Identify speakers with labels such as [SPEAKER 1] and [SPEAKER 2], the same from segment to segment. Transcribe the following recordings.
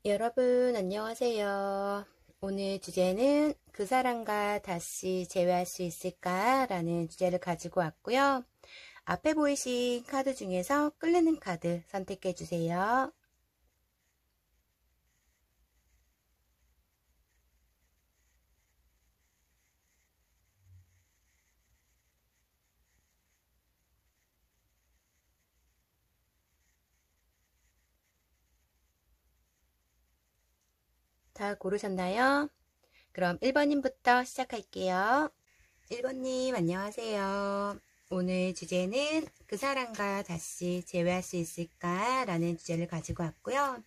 [SPEAKER 1] 여러분 안녕하세요. 오늘 주제는 그 사람과 다시 재회할 수 있을까? 라는 주제를 가지고 왔고요. 앞에 보이신 카드 중에서 끌리는 카드 선택해 주세요. 다 고르셨나요? 그럼 1번님부터 시작할게요. 1번님 안녕하세요. 오늘 주제는 그 사람과 다시 재회할 수 있을까? 라는 주제를 가지고 왔고요.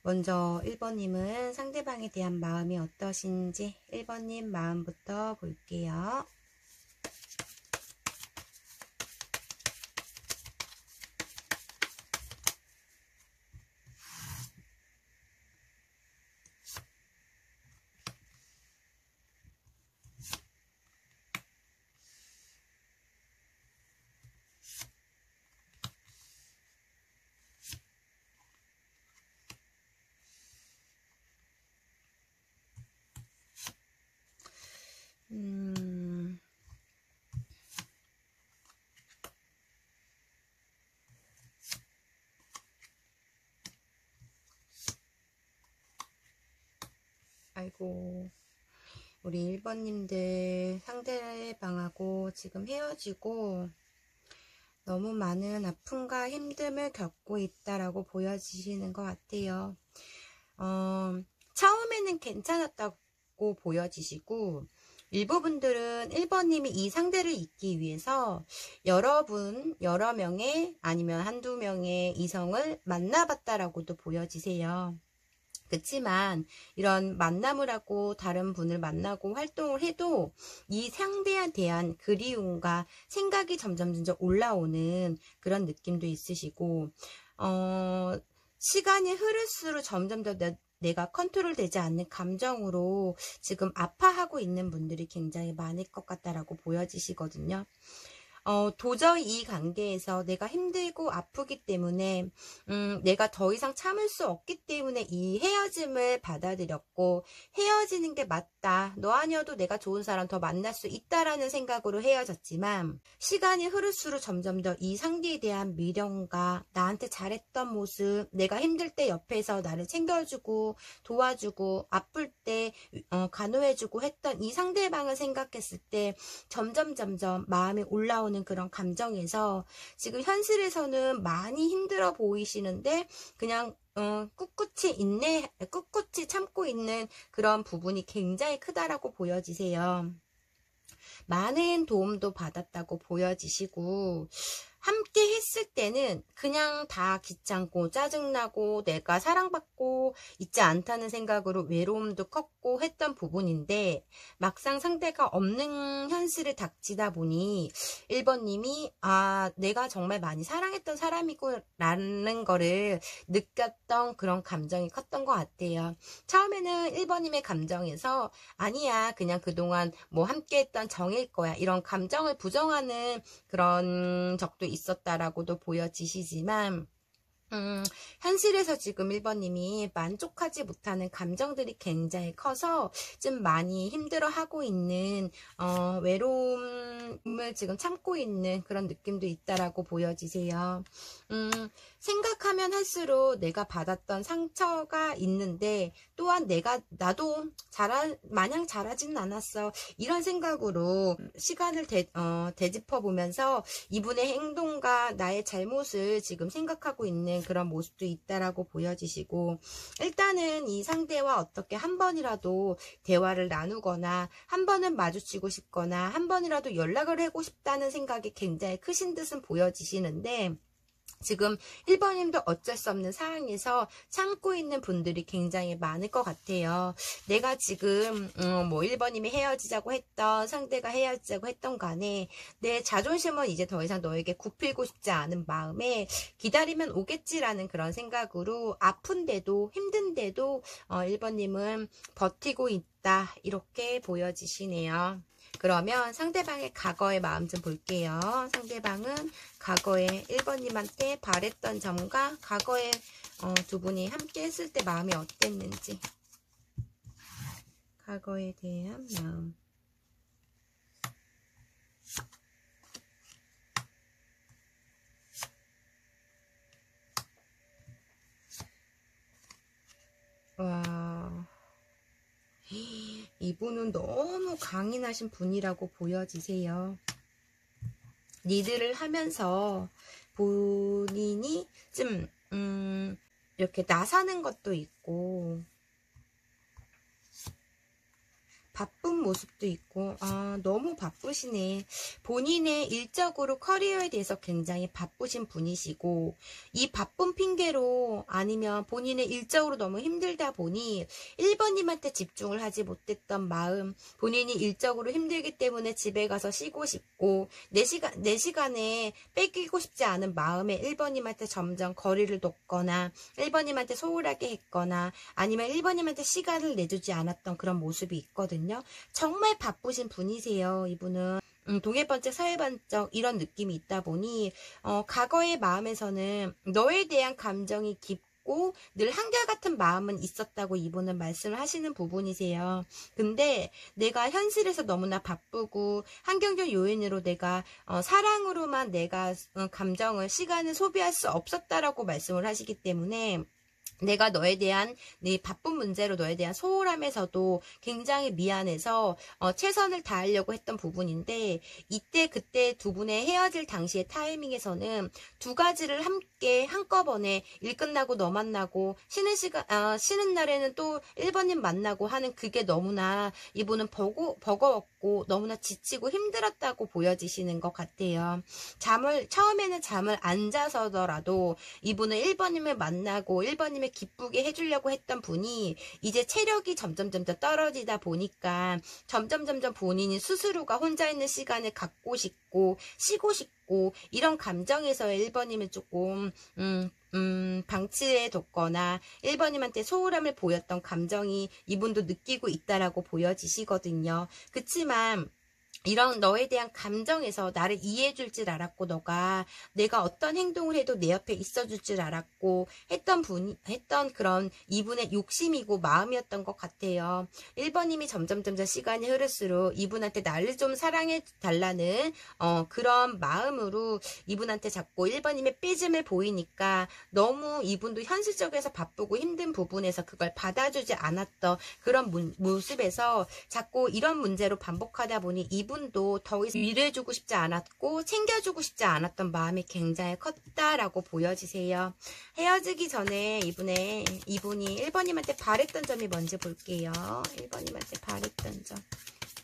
[SPEAKER 1] 먼저 1번님은 상대방에 대한 마음이 어떠신지 1번님 마음부터 볼게요. 아이고, 우리 1번님들 상대방하고 지금 헤어지고 너무 많은 아픔과 힘듦을 겪고 있다라고 보여지시는 것 같아요. 처음에는 괜찮았다고 보여지시고 일부 분들은 1번님이 이 상대를 잊기 위해서 여러 명의 아니면 한두 명의 이성을 만나봤다라고도 보여지세요. 그렇지만 이런 만남을 하고 다른 분을 만나고 활동을 해도 이 상대에 대한 그리움과 생각이 점점 올라오는 그런 느낌도 있으시고 시간이 흐를수록 점점 더 내가 컨트롤 되지 않는 감정으로 지금 아파하고 있는 분들이 굉장히 많을 것 같다라고 보여지시거든요. 도저히 이 관계에서 내가 힘들고 아프기 때문에 내가 더 이상 참을 수 없기 때문에 이 헤어짐을 받아들였고 헤어지는 게 맞다. 너 아니어도 내가 좋은 사람 더 만날 수 있다라는 생각으로 헤어졌지만 시간이 흐를수록 점점 더 이 상대에 대한 미련과 나한테 잘했던 모습, 내가 힘들 때 옆에서 나를 챙겨주고 도와주고 아플 때 간호해주고 했던 이 상대방을 생각했을 때 점점 마음이 올라오는 그런 감정에서 지금 현실에서는 많이 힘들어 보이시는데 그냥 꿋꿋이 참고 있는 그런 부분이 굉장히 크다라고 보여지세요. 많은 도움도 받았다고 보여지시고 함께 했을 때는 그냥 다 귀찮고 짜증나고 내가 사랑받고 있지 않다는 생각으로 외로움도 컸고 했던 부분인데 막상 상대가 없는 현실을 닥치다 보니 1번님이 내가 정말 많이 사랑했던 사람이고 라는 거를 느꼈던 그런 감정이 컸던 것 같아요. 처음에는 1번님의 감정에서 아니야 그냥 그동안 뭐 함께 했던 정일 거야 이런 감정을 부정하는 그런 적도 있었다라고도 보여지시지만 현실에서 지금 1번님이 만족하지 못하는 감정들이 굉장히 커서 좀 많이 힘들어하고 있는 외로움을 지금 참고 있는 그런 느낌도 있다라고 보여지세요. 생각하면 할수록 내가 받았던 상처가 있는데 또한 나도 마냥 잘하지는 않았어 이런 생각으로 시간을 되짚어 보면서 이분의 행동과 나의 잘못을 지금 생각하고 있는 그런 모습도 있다라고 보여지시고 일단은 이 상대와 어떻게 한 번이라도 대화를 나누거나 한 번은 마주치고 싶거나 한 번이라도 연락을 하고 싶다는 생각이 굉장히 크신 듯은 보여지시는데 지금 1번님도 어쩔 수 없는 상황에서 참고 있는 분들이 굉장히 많을 것 같아요. 내가 지금 뭐 1번님이 헤어지자고 했던 상대가 헤어지자고 했던 간에 내 자존심은 이제 더 이상 너에게 굽히고 싶지 않은 마음에 기다리면 오겠지라는 그런 생각으로 아픈데도 힘든데도 1번님은 버티고 있다 이렇게 보여지시네요. 그러면 상대방의 과거의 마음 좀 볼게요. 상대방은 과거에 1번님한테 바랬던 점과 과거에 두 분이 함께 했을 때 마음이 어땠는지. 과거에 대한 마음. 와, 이분은 너무 강인하신 분이라고 보여지세요. 리드를 하면서 본인이 좀 이렇게 나서는 것도 있고 바쁜 모습도 있고, 너무 바쁘시네. 본인의 일적으로 커리어에 대해서 굉장히 바쁘신 분이시고, 이 바쁜 핑계로 아니면 본인의 일적으로 너무 힘들다 보니 1번님한테 집중을 하지 못했던 마음, 본인이 일적으로 힘들기 때문에 집에 가서 쉬고 싶고, 내 시간에 뺏기고 싶지 않은 마음에 1번님한테 점점 거리를 뒀거나, 1번님한테 소홀하게 했거나, 아니면 1번님한테 시간을 내주지 않았던 그런 모습이 있거든요. 정말 바쁘신 분이세요. 이분은 동해번쩍 서해번쩍 이런 느낌이 있다 보니 과거의 마음에서는 너에 대한 감정이 깊고 늘 한결같은 마음은 있었다고 이분은 말씀을 하시는 부분이세요. 근데 내가 현실에서 너무나 바쁘고 환경적 요인으로 내가 사랑으로만 내가 감정을 시간을 소비할 수 없었다라고 말씀을 하시기 때문에 내가 너에 대한 네 바쁜 문제로 너에 대한 소홀함에서도 굉장히 미안해서 최선을 다하려고 했던 부분인데 이때 그때 두 분의 헤어질 당시의 타이밍에서는 두 가지를 함께 한꺼번에 일 끝나고 너 만나고 쉬는 날에는 또 1번님 만나고 하는 그게 너무나 이분은 버거웠고 너무나 지치고 힘들었다고 보여지시는 것 같아요. 처음에는 잠을 안 자서더라도 이분은 1번님을 만나고 1번님의 기쁘게 해주려고 했던 분이 이제 체력이 점점 떨어지다 보니까 점점 본인이 스스로가 혼자 있는 시간을 갖고 싶고 쉬고 싶고 이런 감정에서 1번님을 조금 방치해 뒀거나 1번님한테 소홀함을 보였던 감정이 이분도 느끼고 있다라고 보여지시거든요. 그치만 이런 너에 대한 감정에서 나를 이해해 줄 줄 알았고 너가 내가 어떤 행동을 해도 내 옆에 있어 줄 줄 알았고 했던 그런 이분의 욕심이고 마음이었던 것 같아요. 1번님이 점점 시간이 흐를수록 이분한테 나를 좀 사랑해 달라는 그런 마음으로 이분한테 자꾸 1번님의 삐짐을 보이니까 너무 이분도 현실적에서 바쁘고 힘든 부분에서 그걸 받아주지 않았던 그런 모습에서 자꾸 이런 문제로 반복하다 보니 이분도 더 이상 위로해주고 싶지 않았고 챙겨주고 싶지 않았던 마음이 굉장히 컸다라고 보여지세요. 헤어지기 전에 이분이 1번님한테 바랬던 점이 뭔지 볼게요. 1번님한테 바랬던 점.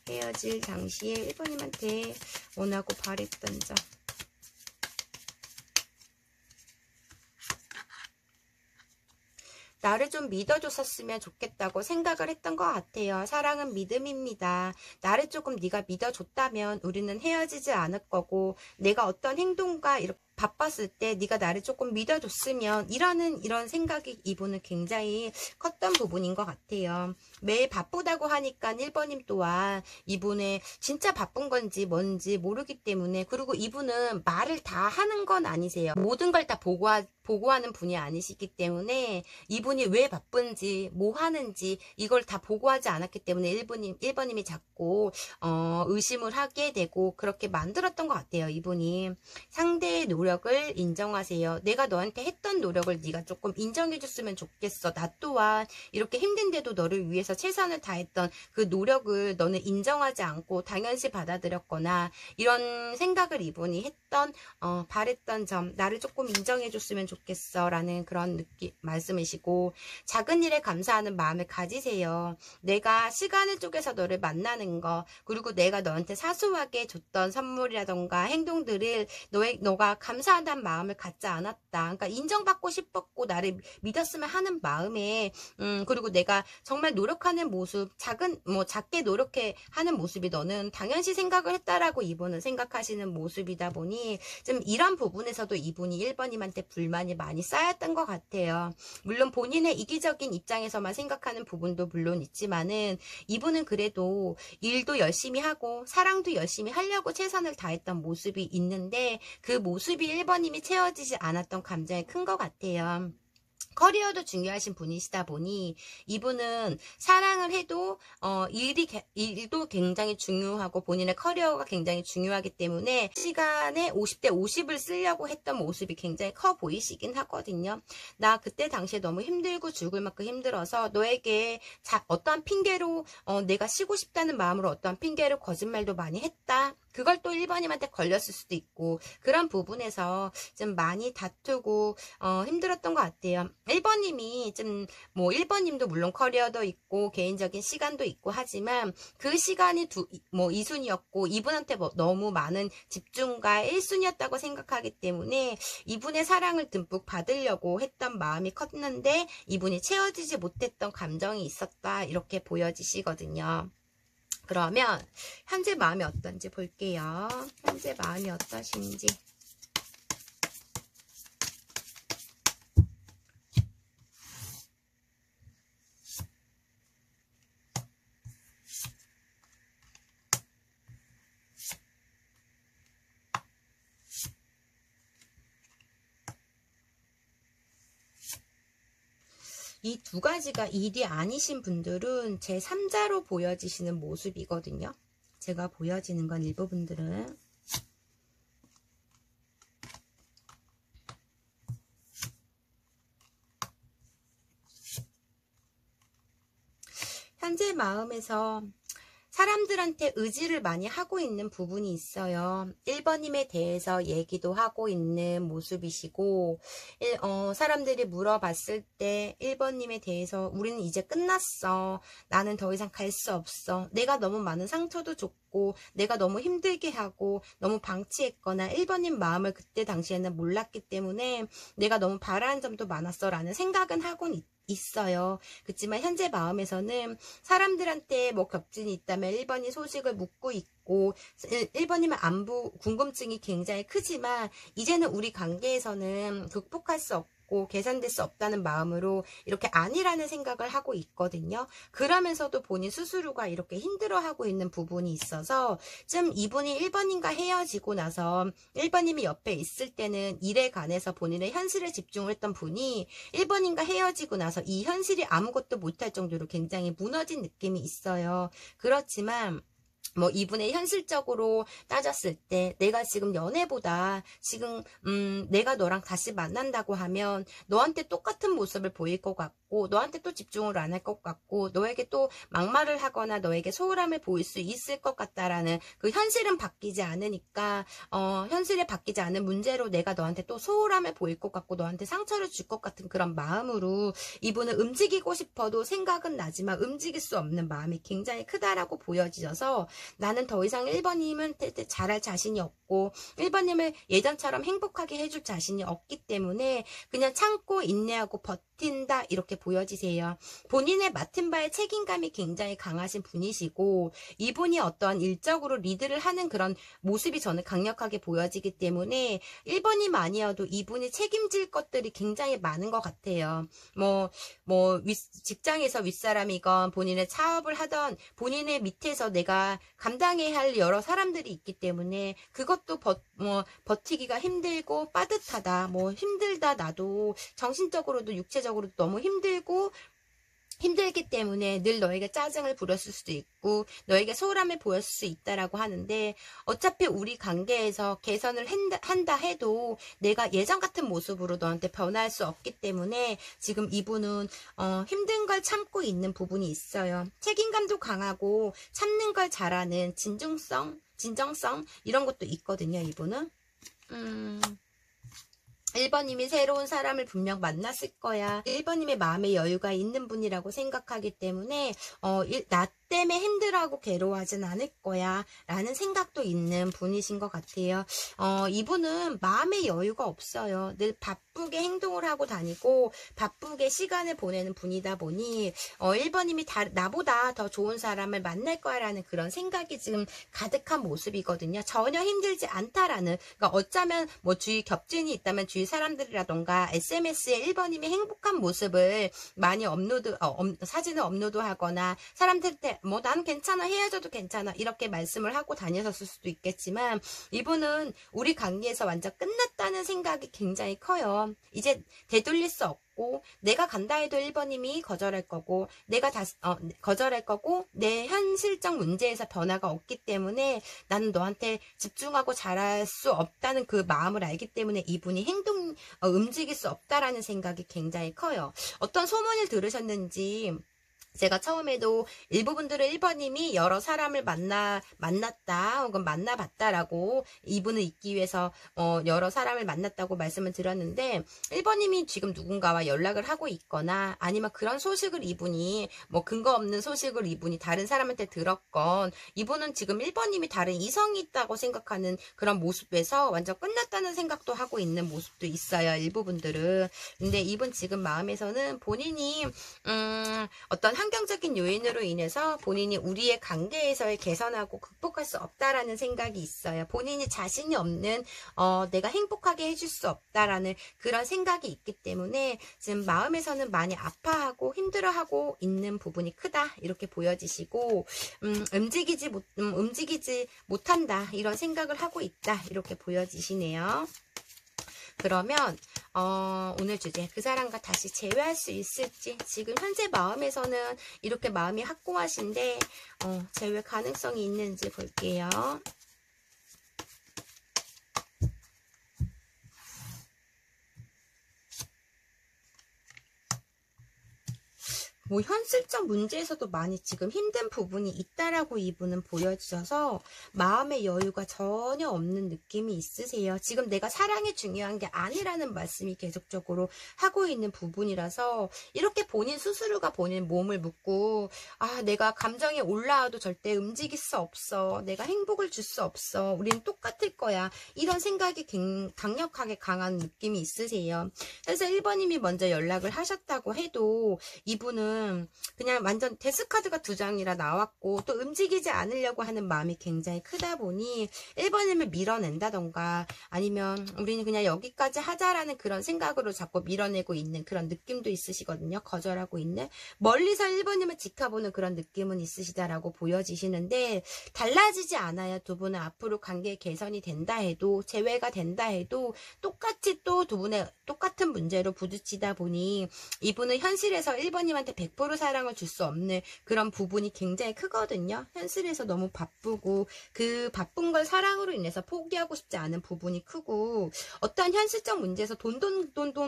[SPEAKER 1] 헤어질 당시에 1번님한테 원하고 바랬던 점. 나를 좀 믿어줬었으면 좋겠다고 생각을 했던 것 같아요. 사랑은 믿음입니다. 나를 조금 네가 믿어줬다면 우리는 헤어지지 않을 거고 내가 어떤 행동과 이렇게 바빴을 때 네가 나를 조금 믿어줬으면 이런 생각이 이분은 굉장히 컸던 부분인 것 같아요. 매일 바쁘다고 하니까 1번님 또한 이분의 진짜 바쁜 건지 뭔지 모르기 때문에 그리고 이분은 말을 다 하는 건 아니세요. 모든 걸 다 보고하는 분이 아니시기 때문에 이분이 왜 바쁜지 뭐 하는지 이걸 다 보고하지 않았기 때문에 1번님이 자꾸 의심을 하게 되고 그렇게 만들었던 것 같아요. 이분이 상대의 노력을 인정하세요. 내가 너한테 했던 노력을 네가 조금 인정해줬으면 좋겠어. 나 또한 이렇게 힘든데도 너를 위해서 최선을 다했던 그 노력을 너는 인정하지 않고 당연시 받아들였거나 이런 생각을 이분이 했던 바랬던 점 나를 조금 인정해줬으면 좋겠어 라는 그런 말씀이시고 작은 일에 감사하는 마음을 가지세요. 내가 시간을 쪼개서 너를 만나는 거 그리고 내가 너한테 사소하게 줬던 선물이라던가 행동들을 너가 감사하다는 마음을 갖지 않았다. 그러니까 인정받고 싶었고 나를 믿었으면 하는 마음에 그리고 내가 정말 노력하는 모습 작게 노력해 하는 모습이 너는 당연시 생각을 했다라고 이분은 생각하시는 모습이다 보니 좀 이런 부분에서도 이분이 1번님한테 불만이 많이 쌓였던 것 같아요. 물론 본인의 이기적인 입장에서만 생각하는 부분도 물론 있지만은 이분은 그래도 일도 열심히 하고 사랑도 열심히 하려고 최선을 다했던 모습이 있는데 그 모습이 1번님이 채워지지 않았던 감정이 큰 것 같아요. 커리어도 중요하신 분이시다 보니 이분은 사랑을 해도 일도 굉장히 중요하고 본인의 커리어가 굉장히 중요하기 때문에 시간에 50대 50을 쓰려고 했던 모습이 굉장히 커 보이시긴 하거든요. 나 그때 당시에 너무 힘들고 죽을 만큼 힘들어서 너에게 어떠한 핑계로 내가 쉬고 싶다는 마음으로 어떠한 핑계로 거짓말도 많이 했다. 그걸 또 1번님한테 걸렸을 수도 있고 그런 부분에서 좀 많이 다투고 힘들었던 것 같아요. 1번님이 좀 1번님도 물론 커리어도 있고 개인적인 시간도 있고 하지만 그 시간이 2순위였고 이분한테 너무 많은 집중과 1순위였다고 생각하기 때문에 이분의 사랑을 듬뿍 받으려고 했던 마음이 컸는데 이분이 채워지지 못했던 감정이 있었다 이렇게 보여지시거든요. 그러면 현재 마음이 어떤지 볼게요. 현재 마음이 어떠신지. 이 두 가지가 일이 아니신 분들은 제 3자로 보여지시는 모습이거든요. 제가 보여지는 건 일부분들은. 현재 마음에서 사람들한테 의지를 많이 하고 있는 부분이 있어요. 1번님에 대해서 얘기도 하고 있는 모습이시고 사람들이 물어봤을 때 1번님에 대해서 우리는 이제 끝났어. 나는 더 이상 갈 수 없어. 내가 너무 많은 상처도 줬고 내가 너무 힘들게 하고 너무 방치했거나 1번님 마음을 그때 당시에는 몰랐기 때문에 내가 너무 바라는 점도 많았어 라는 생각은 하곤 있어요. 그렇지만 현재 마음에서는 사람들한테 겹진이 있다면 1번이 소식을 묻고 있고 1번님은 안부 궁금증이 굉장히 크지만 이제는 우리 관계에서는 극복할 수 없고 개선될 수 없다는 마음으로 이렇게 아니라는 생각을 하고 있거든요. 그러면서도 본인 스스로가 이렇게 힘들어하고 있는 부분이 있어서 좀 이분이 1번님과 헤어지고 나서 1번님이 옆에 있을 때는 일에 관해서 본인의 현실에 집중을 했던 분이 1번님과 헤어지고 나서 이 현실이 아무것도 못할 정도로 굉장히 무너진 느낌이 있어요. 그렇지만 이분의 현실적으로 따졌을 때 내가 지금 연애보다 지금 내가 너랑 다시 만난다고 하면 너한테 똑같은 모습을 보일 것 같고 너한테 또 집중을 안 할 것 같고 너에게 또 막말을 하거나 너에게 소홀함을 보일 수 있을 것 같다라는 그 현실은 바뀌지 않으니까 현실에 바뀌지 않은 문제로 내가 너한테 또 소홀함을 보일 것 같고 너한테 상처를 줄 것 같은 그런 마음으로 이분은 움직이고 싶어도 생각은 나지만 움직일 수 없는 마음이 굉장히 크다라고 보여지셔서 나는 더 이상 1번님한테 잘할 자신이 없고 1번님을 예전처럼 행복하게 해줄 자신이 없기 때문에 그냥 참고 인내하고 버틴다 이렇게 보여지세요. 본인의 맡은 바에 책임감이 굉장히 강하신 분이시고 이분이 어떠한 일적으로 리드를 하는 그런 모습이 저는 강력하게 보여지기 때문에 1번님 아니어도 이분이 책임질 것들이 굉장히 많은 것 같아요. 직장에서 윗사람이건 본인의 사업을 하던 본인의 밑에서 내가 감당해야 할 여러 사람들이 있기 때문에 그것도 버티기가 힘들고 빠듯하다. 힘들다 나도 정신적으로도 육체적으로도 너무 힘들기 때문에 늘 너에게 짜증을 부렸을 수도 있고 너에게 소홀함을 보였을 수 있다라고 하는데 어차피 우리 관계에서 개선을 한다 해도 내가 예전 같은 모습으로 너한테 변할 수 없기 때문에 지금 이분은 힘든 걸 참고 있는 부분이 있어요. 책임감도 강하고 참는 걸 잘하는 진정성 이런 것도 있거든요. 이분은 1번님이 새로운 사람을 분명 만났을 거야. 1번님의 마음에 여유가 있는 분이라고 생각하기 때문에 나 때문에 힘들어하고 괴로워하진 않을 거야 라는 생각도 있는 분이신 것 같아요. 이분은 마음의 여유가 없어요. 늘 바쁘게 행동을 하고 다니고 바쁘게 시간을 보내는 분이다 보니 1번님이 나보다 더 좋은 사람을 만날 거야 라는 그런 생각이 지금 가득한 모습이거든요. 전혀 힘들지 않다라는, 그러니까 어쩌면 주위 겹진이 있다면 주위 사람들이라던가 SMS에 1번님이 행복한 모습을 많이 사진을 업로드하거나 사람들한테 뭐 나는 괜찮아, 헤어져도 괜찮아 이렇게 말씀을 하고 다녔을 수도 있겠지만, 이분은 우리 관계에서 완전 끝났다는 생각이 굉장히 커요. 이제 되돌릴 수 없고, 내가 간다 해도 1번님이 거절할 거고, 내가 거절할 거고, 내 현실적 문제에서 변화가 없기 때문에 나는 너한테 집중하고 잘할 수 없다는 그 마음을 알기 때문에 이분이 움직일 수 없다라는 생각이 굉장히 커요. 어떤 소문을 들으셨는지, 제가 처음에도 일부 분들은 1번님이 여러 사람을 만났다 혹은 만나봤다라고 이분을 잊기 위해서 여러 사람을 만났다고 말씀을 드렸는데, 1번님이 지금 누군가와 연락을 하고 있거나 아니면 그런 소식을 이분이 뭐 근거 없는 소식을 이분이 다른 사람한테 들었건, 이분은 지금 1번님이 다른 이성이 있다고 생각하는 그런 모습에서 완전 끝났다는 생각도 하고 있는 모습도 있어요, 일부 분들은. 근데 이분 지금 마음에서는 본인이 어떤 환경적인 요인으로 인해서 본인이 우리의 관계에서의 개선하고 극복할 수 없다라는 생각이 있어요. 본인이 자신이 없는 내가 행복하게 해줄 수 없다라는 그런 생각이 있기 때문에 지금 마음에서는 많이 아파하고 힘들어하고 있는 부분이 크다 이렇게 보여지시고, 움직이지 못한다 이런 생각을 하고 있다 이렇게 보여지시네요. 그러면 오늘 주제, 그 사람과 다시 재회할 수 있을지, 지금 현재 마음에서는 이렇게 마음이 확고하신데 재회 가능성이 있는지 볼게요. 뭐 현실적 문제에서도 많이 지금 힘든 부분이 있다라고 이분은 보여주셔서 마음의 여유가 전혀 없는 느낌이 있으세요. 지금 내가 사랑이 중요한 게 아니라는 말씀이 계속적으로 하고 있는 부분이라서, 이렇게 본인 스스로가 본인 몸을 묶고 내가 감정이 올라와도 절대 움직일 수 없어, 내가 행복을 줄 수 없어, 우리는 똑같을 거야, 이런 생각이 강력하게 강한 느낌이 있으세요. 그래서 1번님이 먼저 연락을 하셨다고 해도 이분은 그냥 완전 데스카드가 2장이라 나왔고, 또 움직이지 않으려고 하는 마음이 굉장히 크다 보니 1번님을 밀어낸다던가 아니면 우리는 그냥 여기까지 하자라는 그런 생각으로 자꾸 밀어내고 있는 그런 느낌도 있으시거든요. 거절하고 있는, 멀리서 1번님을 지켜보는 그런 느낌은 있으시다라고 보여지시는데, 달라지지 않아요. 두 분은 앞으로 관계 개선이 된다 해도, 재회가 된다 해도 똑같이 또 두 분의 똑같은 문제로 부딪히다 보니 이분은 현실에서 1번님한테 100% 사랑을 줄 수 없는 그런 부분이 굉장히 크거든요. 현실에서 너무 바쁘고 그 바쁜 걸 사랑으로 인해서 포기하고 싶지 않은 부분이 크고, 어떤 현실적 문제에서 돈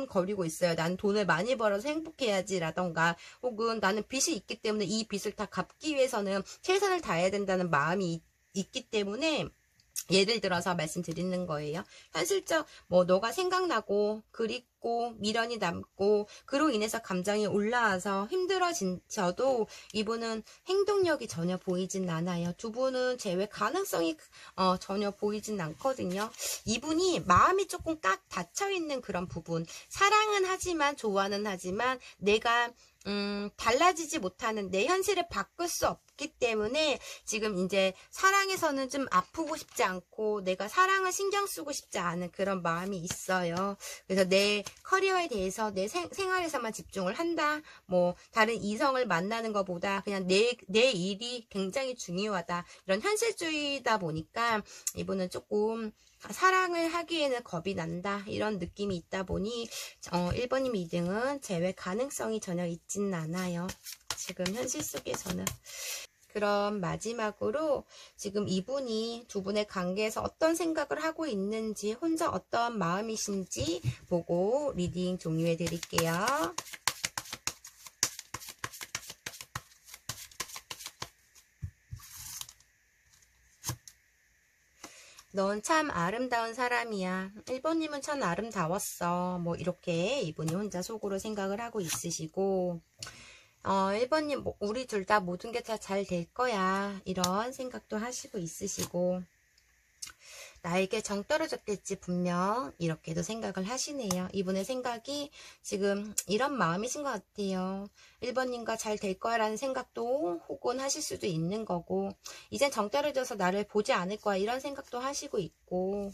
[SPEAKER 1] 거리고 있어요. 나는 돈을 많이 벌어서 행복해야지 라던가, 혹은 나는 빚이 있기 때문에 이 빚을 다 갚기 위해서는 최선을 다해야 된다는 마음이 있기 때문에, 예를 들어서 말씀드리는 거예요. 현실적 너가 생각나고 그립고 미련이 남고 그로 인해서 감정이 올라와서 힘들어져도 이분은 행동력이 전혀 보이진 않아요. 두 분은 재회 가능성이 전혀 보이진 않거든요. 이분이 마음이 조금 꽉 닫혀있는 그런 부분, 사랑은 하지만, 좋아는 하지만 내가 달라지지 못하는, 내 현실을 바꿀 수 없기 때문에 지금 이제 사랑에서는 좀 아프고 싶지 않고 내가 사랑을 신경 쓰고 싶지 않은 그런 마음이 있어요. 그래서 내 커리어에 대해서 내 생활에서만 집중을 한다, 뭐 다른 이성을 만나는 것보다 그냥 내 일이 굉장히 중요하다, 이런 현실주의다 보니까 이분은 조금 사랑을 하기에는 겁이 난다, 이런 느낌이 있다 보니 1번님 2등은 재회 가능성이 전혀 있지는 않아요. 지금 현실 속에서는. 그럼 마지막으로 지금 이분이 두 분의 관계에서 어떤 생각을 하고 있는지, 혼자 어떤 마음이신지 보고 리딩 종료해 드릴게요. 넌 참 아름다운 사람이야. 1번님은 참 아름다웠어. 뭐 이렇게 이분이 혼자 속으로 생각을 하고 있으시고, 1번님 우리 둘 다 모든 게 다 잘 될 거야, 이런 생각도 하시고 있으시고, 나에게 정 떨어졌겠지 분명 이렇게도 생각을 하시네요. 이분의 생각이 지금 이런 마음이신 것 같아요. 1번님과 잘 될 거야 라는 생각도 혹은 하실 수도 있는 거고, 이젠 정 떨어져서 나를 보지 않을 거야 이런 생각도 하시고 있고,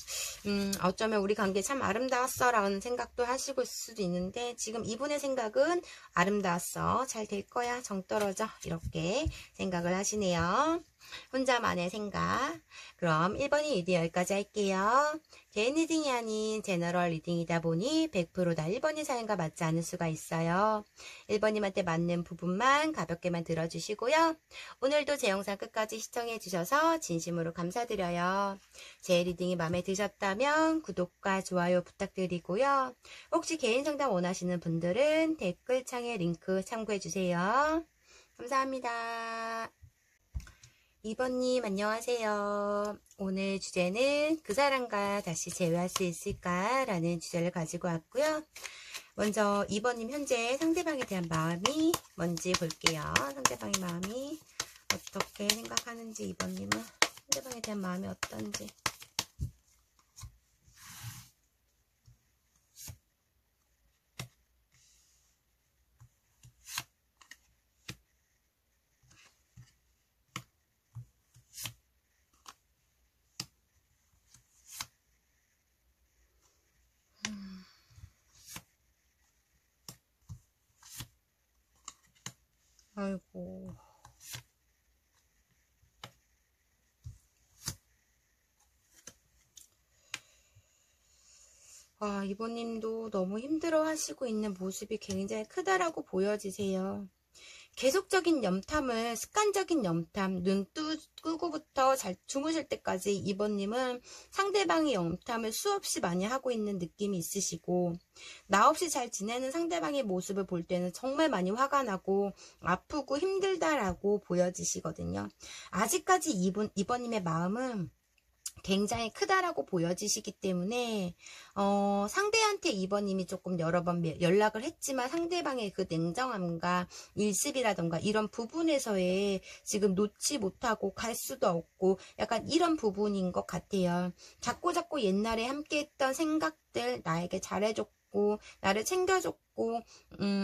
[SPEAKER 1] 어쩌면 우리 관계 참 아름다웠어 라는 생각도 하시고 있을 수도 있는데, 지금 이분의 생각은 아름다웠어, 잘 될 거야, 정 떨어져, 이렇게 생각을 하시네요. 혼자만의 생각. 그럼 1번이 리딩 여기까지 할게요. 개인 리딩이 아닌 제너럴 리딩이다 보니 100% 다 1번이 사연과 맞지 않을 수가 있어요. 1번님한테 맞는 부분만 가볍게만 들어주시고요. 오늘도 제 영상 끝까지 시청해주셔서 진심으로 감사드려요. 제 리딩이 마음에 드셨다면 구독과 좋아요 부탁드리고요. 혹시 개인 상담 원하시는 분들은 댓글창에 링크 참고해주세요. 감사합니다. 2번님 안녕하세요. 오늘 주제는 그 사람과 다시 재회할 수 있을까? 라는 주제를 가지고 왔고요. 먼저 2번님 현재 상대방에 대한 마음이 뭔지 볼게요. 상대방의 마음이 어떻게 생각하는지, 2번님은 상대방에 대한 마음이 어떤지. 아이고. 이번님도 너무 힘들어 하시고 있는 모습이 굉장히 크다라고 보여지세요. 계속적인 염탐을, 습관적인 염탐, 눈 뜨고부터 잘 주무실 때까지 2번님은 상대방의 염탐을 수없이 많이 하고 있는 느낌이 있으시고, 나 없이 잘 지내는 상대방의 모습을 볼 때는 정말 많이 화가 나고 아프고 힘들다라고 보여지시거든요. 아직까지 2번님의 마음은 굉장히 크다라고 보여지시기 때문에 상대한테 2번님이 조금 여러 번 연락을 했지만 상대방의 그 냉정함과 일습이라던가 이런 부분에서의 지금 놓지 못하고 갈 수도 없고 약간 이런 부분인 것 같아요. 자꾸 옛날에 함께했던 생각들, 나에게 잘해줬고 나를 챙겨줬고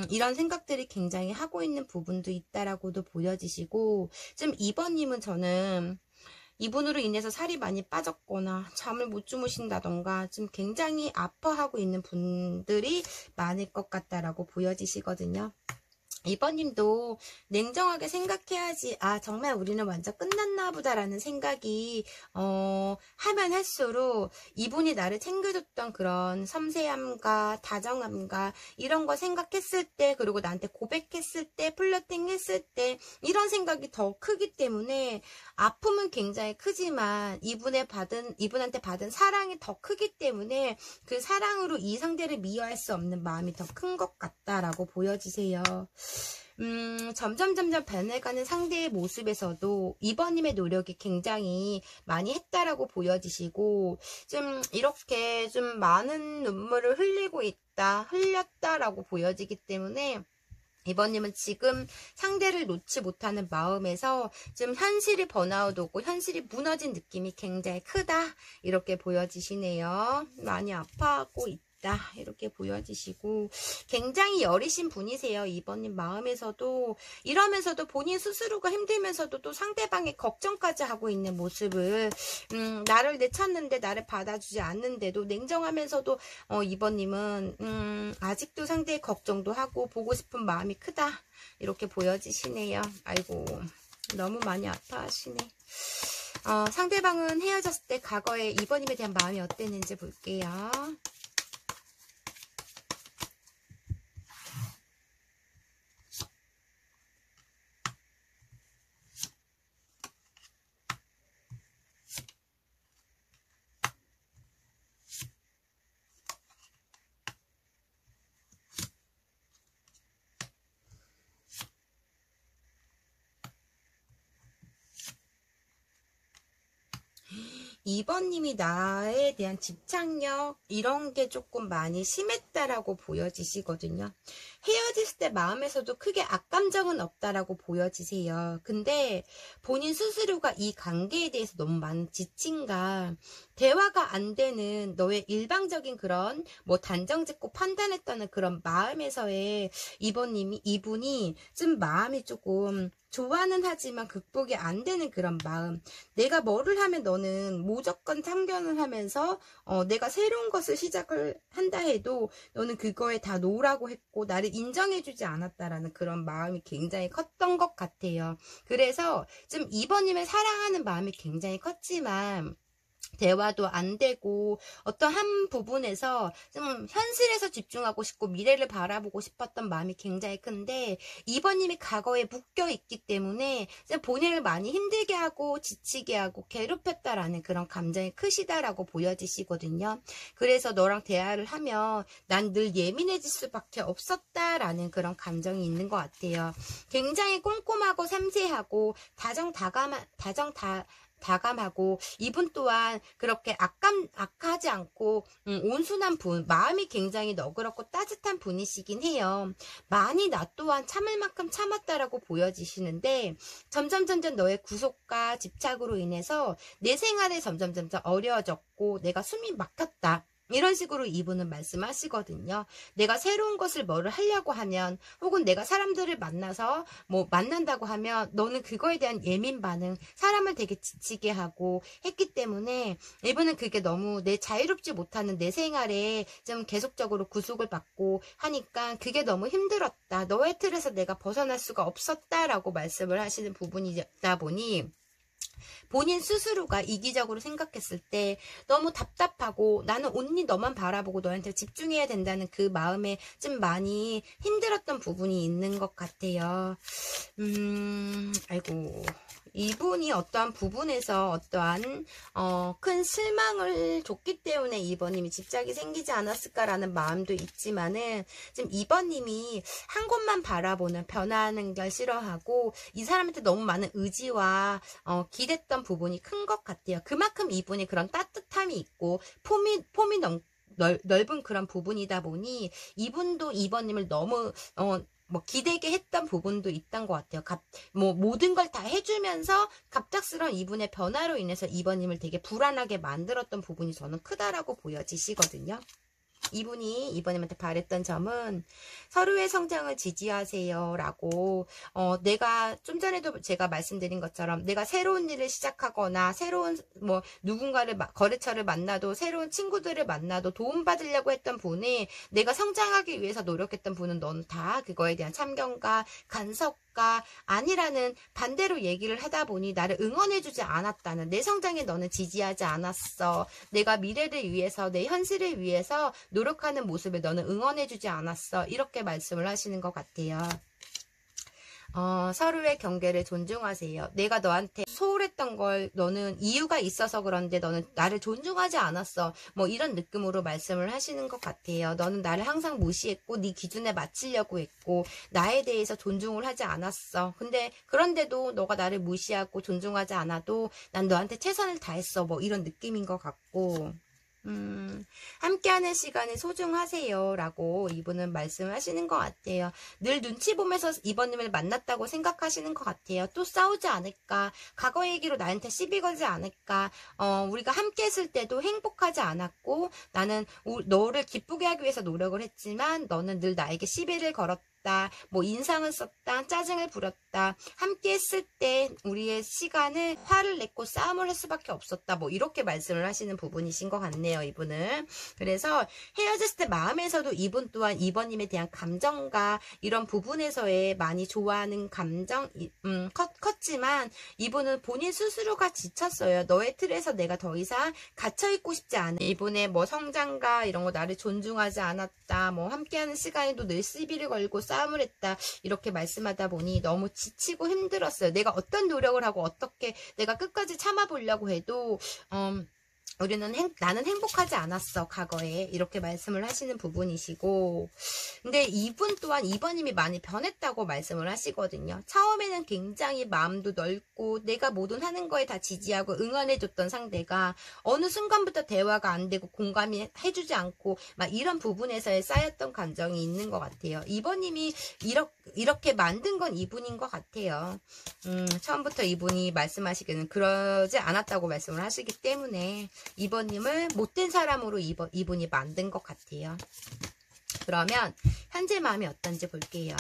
[SPEAKER 1] 이런 생각들이 굉장히 하고 있는 부분도 있다라고도 보여지시고, 지금 2번님은 저는 이분으로 인해서 살이 많이 빠졌거나 잠을 못 주무신다던가 지금 굉장히 아파하고 있는 분들이 많을 것 같다라고 보여지시거든요. 2번님도 냉정하게 생각해야지, 정말 우리는 완전 끝났나 보다라는 생각이 하면 할수록 이분이 나를 챙겨줬던 그런 섬세함과 다정함과 이런 거 생각했을 때, 그리고 나한테 고백했을 때, 플러팅 했을 때 이런 생각이 더 크기 때문에, 아픔은 굉장히 크지만 이분한테 받은 사랑이 더 크기 때문에 그 사랑으로 이 상대를 미워할 수 없는 마음이 더 큰 것 같다라고 보여지세요. 점점 변해가는 상대의 모습에서도 2번님의 노력이 굉장히 많이 했다라고 보여지시고, 좀 이렇게 좀 많은 눈물을 흘렸다라고 보여지기 때문에 2번님은 지금 상대를 놓지 못하는 마음에서 좀 현실이 번아웃 오고 현실이 무너진 느낌이 굉장히 크다, 이렇게 보여지시네요. 많이 아파하고 있다, 이렇게 보여지시고, 굉장히 여리신 분이세요. 2번님 마음에서도. 이러면서도 본인 스스로가 힘들면서도 또 상대방의 걱정까지 하고 있는 모습을, 나를 내찾는데 나를 받아주지 않는데도 냉정하면서도 2번님은 아직도 상대의 걱정도 하고 보고 싶은 마음이 크다, 이렇게 보여지시네요. 아이고, 너무 많이 아파하시네. 상대방은 헤어졌을 때 과거에 2번님에 대한 마음이 어땠는지 볼게요. 2번님이 나에 대한 집착력 이런 게 조금 많이 심했다라고 보여지시거든요. 헤어졌을 때 마음에서도 크게 악감정은 없다라고 보여지세요. 근데 본인 스스로가 이 관계에 대해서 너무 많은 지침과 대화가 안 되는 너의 일방적인 그런 뭐 단정 짓고 판단했다는 그런 마음에서의 이분이 좀 마음이 조금 좋아는 하지만 극복이 안 되는 그런 마음. 내가 뭐를 하면 너는 무조건 참견을 하면서 내가 새로운 것을 시작을 한다 해도 너는 그거에 다 노라고 했고 나를 인정해주지 않았다라는 그런 마음이 굉장히 컸던 것 같아요. 그래서 좀 2번님을 사랑하는 마음이 굉장히 컸지만 대화도 안 되고 어떤 한 부분에서 좀 현실에서 집중하고 싶고 미래를 바라보고 싶었던 마음이 굉장히 큰데 2번님이 과거에 묶여 있기 때문에 본인을 많이 힘들게 하고 지치게 하고 괴롭혔다라는 그런 감정이 크시다라고 보여지시거든요. 그래서 너랑 대화를 하면 난 늘 예민해질 수밖에 없었다라는 그런 감정이 있는 것 같아요. 굉장히 꼼꼼하고 섬세하고 다감하고 이분 또한 그렇게 악하지 않고 온순한 분, 마음이 굉장히 너그럽고 따뜻한 분이시긴 해요. 많이 나 또한 참을 만큼 참았다라고 보여지시는데 점점 너의 구속과 집착으로 인해서 내 생활에 점점 어려워졌고 내가 숨이 막혔다. 이런 식으로 이분은 말씀하시거든요. 내가 새로운 것을 뭐를 하려고 하면 혹은 내가 사람들을 만나서 뭐 만난다고 하면 너는 그거에 대한 예민 반응, 사람을 되게 지치게 하고 했기 때문에 이분은 그게 너무 내 자유롭지 못하는 내 생활에 좀 계속적으로 구속을 받고 하니까 그게 너무 힘들었다. 너의 틀에서 내가 벗어날 수가 없었다라고 말씀을 하시는 부분이다 보니 본인 스스로가 이기적으로 생각했을 때 너무 답답하고 나는 온니 너만 바라보고 너한테 집중해야 된다는 그 마음에 좀 많이 힘들었던 부분이 있는 것 같아요. 아이고. 이분이 어떠한 부분에서 어떠한 큰 실망을 줬기 때문에 2번님이 집착이 생기지 않았을까라는 마음도 있지만은 지금 2번님이 한 곳만 바라보는 변화하는 걸 싫어하고 이 사람한테 너무 많은 의지와 기댔던 부분이 큰 것 같아요. 그만큼 이분이 그런 따뜻함이 있고 폼이 넓은 그런 부분이다 보니 이분도 2번님을 너무 뭐 기대게 했던 부분도 있던 것 같아요. 뭐 모든 걸 다 해주면서 갑작스러운 이분의 변화로 인해서 2번님을 되게 불안하게 만들었던 부분이 저는 크다라고 보여지시거든요. 이분이 2번님한테 바랬던 점은 서로의 성장을 지지하세요 라고 내가 좀 전에도 제가 말씀드린 것처럼 내가 새로운 일을 시작하거나 새로운 뭐 누군가를 거래처를 만나도 새로운 친구들을 만나도 도움받으려고 했던 분이 내가 성장하기 위해서 노력했던 분은 너는 다 그거에 대한 참견과 간섭과 아니라는 반대로 얘기를 하다 보니 나를 응원해주지 않았다는 내 성장에 너는 지지하지 않았어. 내가 미래를 위해서 내 현실을 위해서 노력하는 모습을 너는 응원해주지 않았어. 이렇게 말씀을 하시는 것 같아요. 서로의 경계를 존중하세요. 내가 너한테 소홀했던 걸 너는 이유가 있어서 그런데 너는 나를 존중하지 않았어. 뭐 이런 느낌으로 말씀을 하시는 것 같아요. 너는 나를 항상 무시했고 네 기준에 맞추려고 했고 나에 대해서 존중을 하지 않았어. 근데 그런데도 너가 나를 무시하고 존중하지 않아도 난 너한테 최선을 다했어. 뭐 이런 느낌인 것 같고 함께하는 시간이 소중하세요 라고 이분은 말씀하시는 것 같아요. 늘 눈치 보면서 2번님을 만났다고 생각하시는 것 같아요. 또 싸우지 않을까, 과거 얘기로 나한테 시비 걸지 않을까, 우리가 함께 했을 때도 행복하지 않았고 나는 너를 기쁘게 하기 위해서 노력을 했지만 너는 늘 나에게 시비를 걸었다, 뭐 인상을 썼다, 짜증을 부렸다, 함께 했을 때 우리의 시간을 화를 냈고 싸움을 할 수밖에 없었다, 뭐 이렇게 말씀을 하시는 부분이신 것 같네요, 이분은. 그래서 헤어졌을 때 마음에서도 이분 또한 2번님에 대한 감정과 이런 부분에서의 많이 좋아하는 감정 컸지만 이분은 본인 스스로가 지쳤어요. 너의 틀에서 내가 더 이상 갇혀있고 싶지 않아. 이분의 뭐 성장과 이런 거 나를 존중하지 않았다, 뭐 함께하는 시간에도 늘 시비를 걸고 싸움을 했다, 이렇게 말씀하다 보니 너무 지치고 힘들었어요. 내가 어떤 노력을 하고 어떻게 내가 끝까지 참아보려고 해도 나는 행복하지 않았어, 과거에. 이렇게 말씀을 하시는 부분이시고. 근데 이분 또한 2번님이 많이 변했다고 말씀을 하시거든요. 처음에는 굉장히 마음도 넓고, 내가 뭐든 하는 거에 다 지지하고 응원해줬던 상대가, 어느 순간부터 대화가 안 되고, 공감이 해주지 않고, 막 이런 부분에서의 쌓였던 감정이 있는 것 같아요. 2번님이 이렇게 만든 건 이분인 것 같아요. 처음부터 이분이 말씀하시기는 그러지 않았다고 말씀을 하시기 때문에, 2번님을 못된 사람으로 이분이 만든 것 같아요. 그러면 현재 마음이 어떤지 볼게요.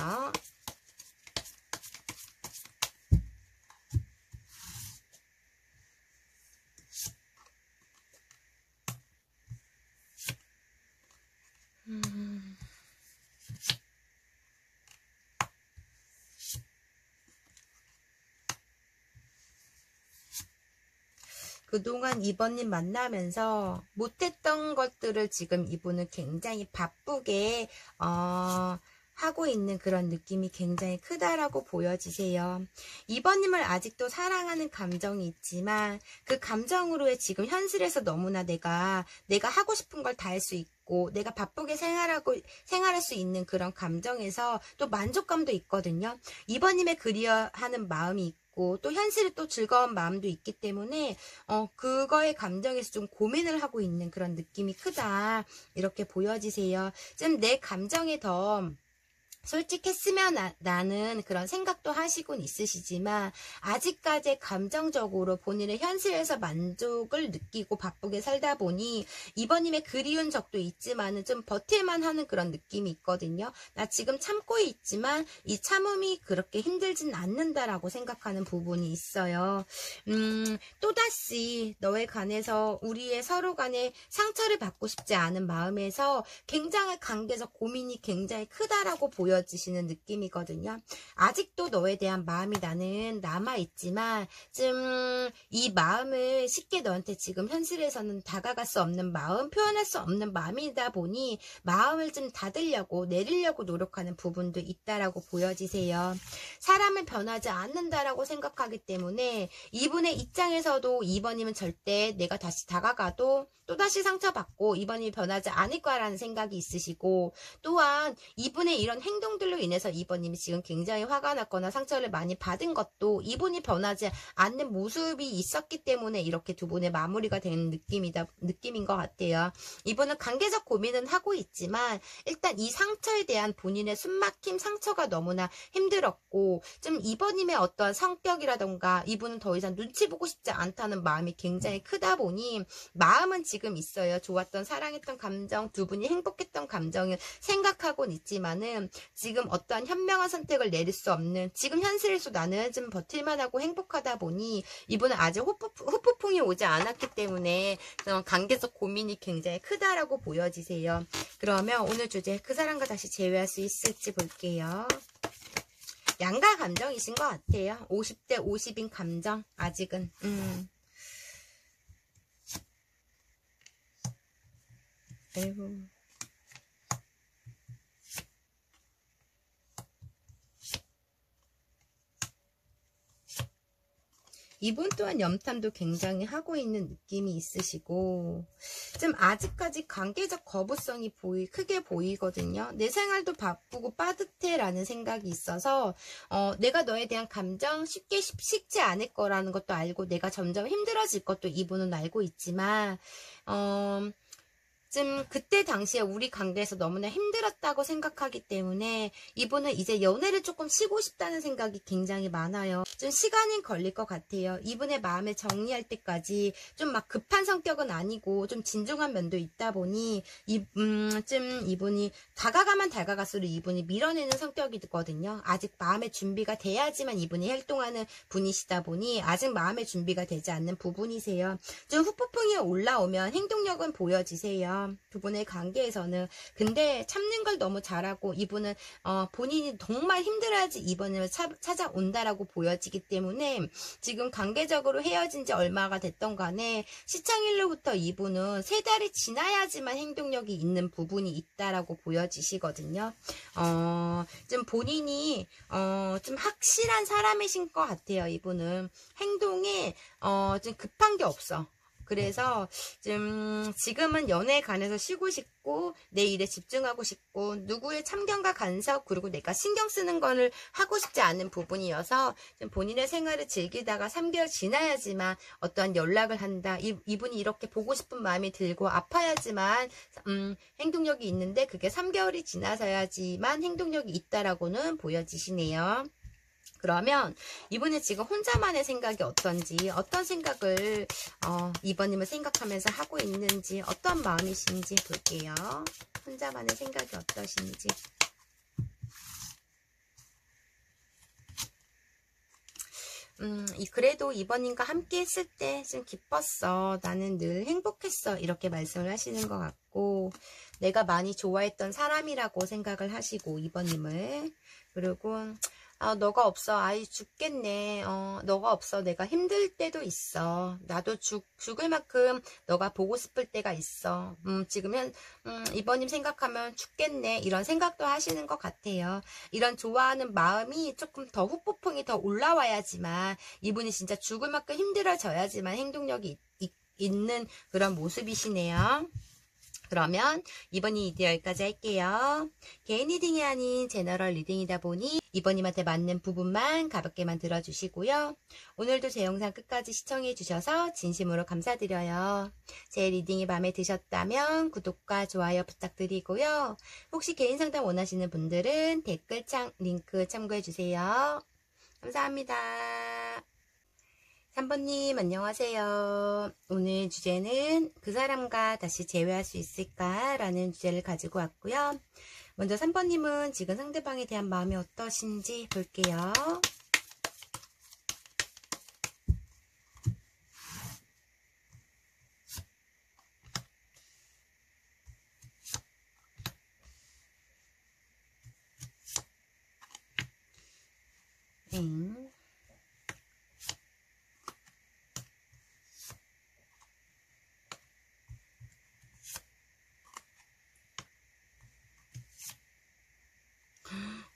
[SPEAKER 1] 그동안 2번님 만나면서 못했던 것들을 지금 이분은 굉장히 바쁘게 하고 있는 그런 느낌이 굉장히 크다라고 보여지세요. 2번님을 아직도 사랑하는 감정이 있지만 그 감정으로의 지금 현실에서 너무나 내가 하고 싶은 걸 다 할 수 있고 내가 바쁘게 생활할 수 있는 그런 감정에서 또 만족감도 있거든요. 2번님의 그리워하는 마음이 있고 또 현실에 또 즐거운 마음도 있기 때문에 그거의 감정에서 좀 고민을 하고 있는 그런 느낌이 크다 이렇게 보여지세요. 좀 내 감정에 더 솔직했으면 나는 그런 생각도 하시곤 있으시지만 아직까지 감정적으로 본인의 현실에서 만족을 느끼고 바쁘게 살다 보니 2번님의 그리운 적도 있지만은 좀 버틸만 하는 그런 느낌이 있거든요. 나 지금 참고 있지만 이 참음이 그렇게 힘들진 않는다라고 생각하는 부분이 있어요. 또다시 너에 관해서 우리의 서로 간에 상처를 받고 싶지 않은 마음에서 굉장히 관계적 고민이 굉장히 크다라고 보여지시는 느낌이거든요. 아직도 너에 대한 마음이 나는 남아있지만 좀 이 마음을 쉽게 너한테 지금 현실에서는 다가갈 수 없는 마음, 표현할 수 없는 마음이다 보니 마음을 좀 닫으려고 내리려고 노력하는 부분도 있다라고 보여지세요. 사람은 변하지 않는다라고 생각하기 때문에 이분의 입장에서도 2번님은 절대 내가 다시 다가가도 또다시 상처받고 2번이 변하지 않을 거라는 생각이 있으시고 또한 이분의 이런 행동들로 인해서 2번님이 지금 굉장히 화가 났거나 상처를 많이 받은 것도 이분이 변하지 않는 모습이 있었기 때문에 이렇게 두 분의 마무리가 된 느낌인 것 같아요. 이분은 관계적 고민은 하고 있지만 일단 이 상처에 대한 본인의 숨막힘 상처가 너무나 힘들었고 좀 2번님의 어떠한 성격이라던가 이분은 더 이상 눈치 보고 싶지 않다는 마음이 굉장히 크다 보니 마음은 지금 있어요. 좋았던 사랑했던 감정, 두 분이 행복했던 감정을 생각하고는 있지만은 지금 어떠한 현명한 선택을 내릴 수 없는 지금 현실에서 나는 좀 버틸만하고 행복하다 보니 이분은 아직 후폭풍이 오지 않았기 때문에 관계적 고민이 굉장히 크다라고 보여지세요. 그러면 오늘 주제 그 사람과 다시 재회할 수 있을지 볼게요. 양가 감정이신 것 같아요. 50대 50인 감정 아직은 아이고. 이분 또한 염탐도 굉장히 하고 있는 느낌이 있으시고 좀 아직까지 관계적 거부성이 크게 보이거든요. 내 생활도 바쁘고 빠듯해 라는 생각이 있어서 내가 너에 대한 감정 쉽게 식지 않을 거라는 것도 알고 내가 점점 힘들어질 것도 이분은 알고 있지만 좀 그때 당시에 우리 관계에서 너무나 힘들었다고 생각하기 때문에 이분은 이제 연애를 조금 쉬고 싶다는 생각이 굉장히 많아요. 좀 시간이 걸릴 것 같아요. 이분의 마음을 정리할 때까지 좀 막 급한 성격은 아니고 좀 진중한 면도 있다 보니 좀 이분이 다가가면 다가갈수록 이분이 밀어내는 성격이거든요. 아직 마음의 준비가 돼야지만 이분이 활동하는 분이시다 보니 아직 마음의 준비가 되지 않는 부분이세요. 좀 후폭풍이 올라오면 행동력은 보여지세요. 두 분의 관계에서는. 근데 참는 걸 너무 잘하고 이분은 본인이 정말 힘들어야지 이번에 찾아온다라고 보여지기 때문에 지금 관계적으로 헤어진 지 얼마가 됐던 간에 시창일로부터 이분은 3달이 지나야지만 행동력이 있는 부분이 있다라고 보여지시거든요. 좀 본인이 좀 확실한 사람이신 것 같아요. 이분은 행동에 좀 급한 게 없어. 그래서 지금은 연애에 관해서 쉬고 싶고 내 일에 집중하고 싶고 누구의 참견과 간섭 그리고 내가 신경 쓰는 거를 하고 싶지 않은 부분이어서 좀 본인의 생활을 즐기다가 3개월 지나야지만 어떠한 연락을 한다. 이분이 이렇게 보고 싶은 마음이 들고 아파야지만 행동력이 있는데 그게 3개월이 지나서야지만 행동력이 있다라고는 보여지시네요. 그러면 이분은 지금 혼자만의 생각이 어떤지, 어떤 생각을 이번님을 생각하면서 하고 있는지, 어떤 마음이신지 볼게요. 혼자만의 생각이 어떠신지. 그래도 이번님과 함께 했을 때 좀 기뻤어. 나는 늘 행복했어. 이렇게 말씀을 하시는 것 같고, 내가 많이 좋아했던 사람이라고 생각을 하시고, 이번님을. 그리고 너가 없어 아이 죽겠네. 너가 없어 내가 힘들 때도 있어. 나도 죽을 만큼 너가 보고 싶을 때가 있어. 지금은 이번님 생각하면 죽겠네. 이런 생각도 하시는 것 같아요. 이런 좋아하는 마음이 조금 더 후폭풍이 더 올라와야지만 이분이 진짜 죽을 만큼 힘들어져야지만 행동력이 있는 그런 모습이시네요. 그러면 이번이 이제 여기까지 할게요. 개인 리딩이 아닌 제너럴 리딩이다 보니 이번님한테 맞는 부분만 가볍게만 들어주시고요. 오늘도 제 영상 끝까지 시청해주셔서 진심으로 감사드려요. 제 리딩이 마음에 드셨다면 구독과 좋아요 부탁드리고요. 혹시 개인 상담 원하시는 분들은 댓글창 링크 참고해주세요. 감사합니다. 3번님 안녕하세요. 오늘 주제는 그 사람과 다시 재회할 수 있을까? 라는 주제를 가지고 왔고요. 먼저 3번님은 지금 상대방에 대한 마음이 어떠신지 볼게요.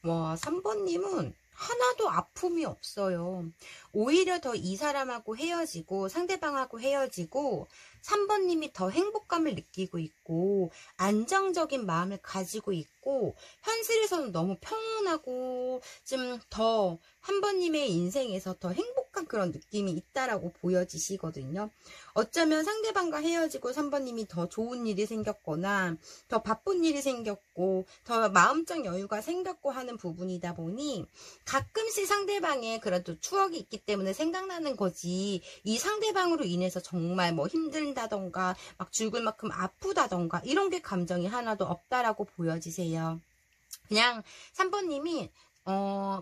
[SPEAKER 1] 와, 3번님은 하나도 아픔이 없어요. 오히려 더 이 사람하고 헤어지고 상대방하고 헤어지고 3번님이 더 행복감을 느끼고 있고 안정적인 마음을 가지고 있고 현실에서는 너무 평온하고 좀 더 3번님의 인생에서 더 행복한 그런 느낌이 있다라고 보여지시거든요. 어쩌면 상대방과 헤어지고 3번님이 더 좋은 일이 생겼거나 더 바쁜 일이 생겼고 더 마음적 여유가 생겼고 하는 부분이다 보니 가끔씩 상대방의 그래도 추억이 있기 때문에 생각나는 거지 이 상대방으로 인해서 정말 뭐 힘들다던가 막 죽을 만큼 아프다던가 이런 게 감정이 하나도 없다라고 보여지세요. 그냥 3번님이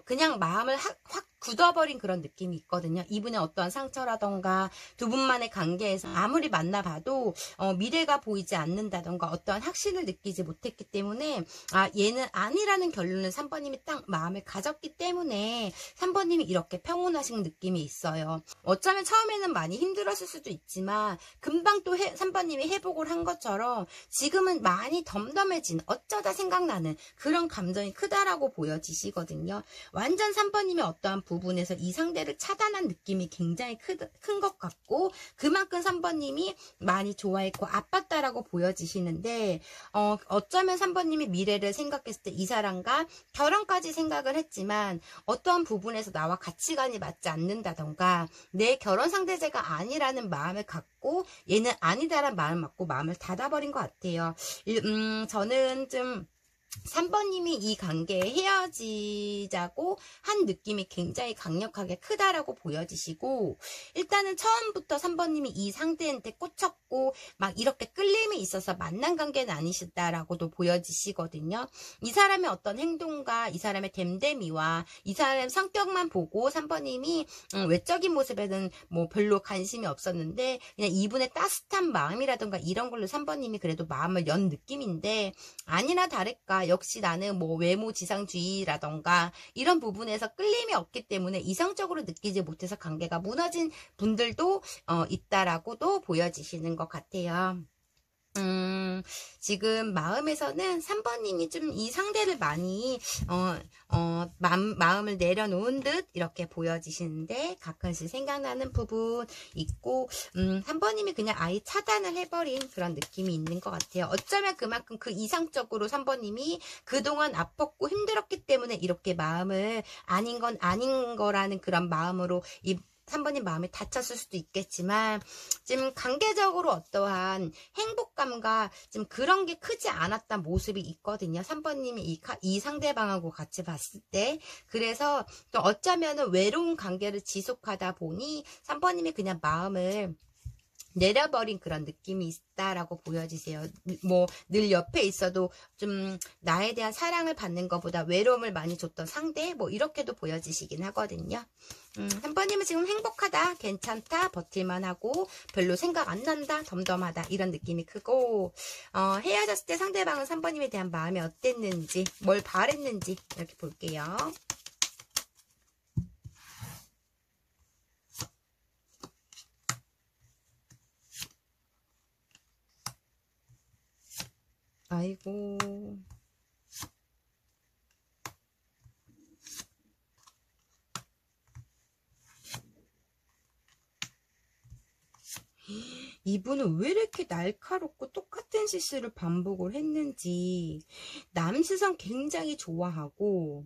[SPEAKER 1] 그냥 마음을 확 굳어버린 그런 느낌이 있거든요. 이분의 어떠한 상처라던가 두 분만의 관계에서 아무리 만나봐도 미래가 보이지 않는다던가 어떠한 확신을 느끼지 못했기 때문에 얘는 아니라는 결론을 3번님이 딱 마음을 가졌기 때문에 3번님이 이렇게 평온하신 느낌이 있어요. 어쩌면 처음에는 많이 힘들었을 수도 있지만 금방 또 3번님이 회복을 한 것처럼 지금은 많이 덤덤해진 어쩌다 생각나는 그런 감정이 크다라고 보여지시거든요. 완전 3번님이 어떠한 부분에서 이 상대를 차단한 느낌이 굉장히 큰 것 같고 그만큼 3번님이 많이 좋아했고 아팠다라고 보여지시는데 어쩌면 3번님이 미래를 생각했을 때 이 사람과 결혼까지 생각을 했지만 어떠한 부분에서 나와 가치관이 맞지 않는다던가 내 결혼 상대제가 아니라는 마음을 갖고 얘는 아니다라는 마음을 갖고 마음을 닫아버린 것 같아요. 저는 좀 3번님이 이 관계에 헤어지자고 한 느낌이 굉장히 강력하게 크다라고 보여지시고 일단은 처음부터 3번님이 이 상대한테 꽂혔고 막 이렇게 끌림이 있어서 만난 관계는 아니시다라고도 보여지시거든요. 이 사람의 어떤 행동과 이 사람의 됨됨이와 이 사람의 성격만 보고 3번님이 외적인 모습에는 뭐 별로 관심이 없었는데 그냥 이분의 따뜻한 마음이라던가 이런 걸로 3번님이 그래도 마음을 연 느낌인데 아니나 다를까 역시 나는 뭐 외모 지상주의라던가 이런 부분에서 끌림이 없기 때문에 이성적으로 느끼지 못해서 관계가 무너진 분들도 있다라고도 보여지시는 것 같아요. 지금 마음에서는 3번님이 좀 이 상대를 많이, 마음을 내려놓은 듯 이렇게 보여지시는데 가끔씩 생각나는 부분 있고, 3번님이 그냥 아예 차단을 해버린 그런 느낌이 있는 것 같아요. 어쩌면 그만큼 그 이상적으로 3번님이 그동안 아팠고 힘들었기 때문에 이렇게 마음을 아닌 건 아닌 거라는 그런 마음으로 3번님 마음이 다쳤을 수도 있겠지만 지금 관계적으로 어떠한 행복감과 좀 그런 게 크지 않았던 모습이 있거든요. 3번님이 이 상대방하고 같이 봤을 때. 그래서 또 어쩌면은 외로운 관계를 지속하다 보니 3번님이 그냥 마음을 내려버린 그런 느낌이 있다라고 보여지세요. 뭐 늘 옆에 있어도 좀 나에 대한 사랑을 받는 것보다 외로움을 많이 줬던 상대, 뭐 이렇게도 보여지시긴 하거든요. 3번님은 지금 행복하다, 괜찮다, 버틸만하고 별로 생각 안 난다, 덤덤하다 이런 느낌이 크고, 헤어졌을 때 상대방은 3번님에 대한 마음이 어땠는지, 뭘 바랬는지 이렇게 볼게요. 아이고. 이분은 왜 이렇게 날카롭고 똑같은 실수를 반복을 했는지. 남시선 굉장히 좋아하고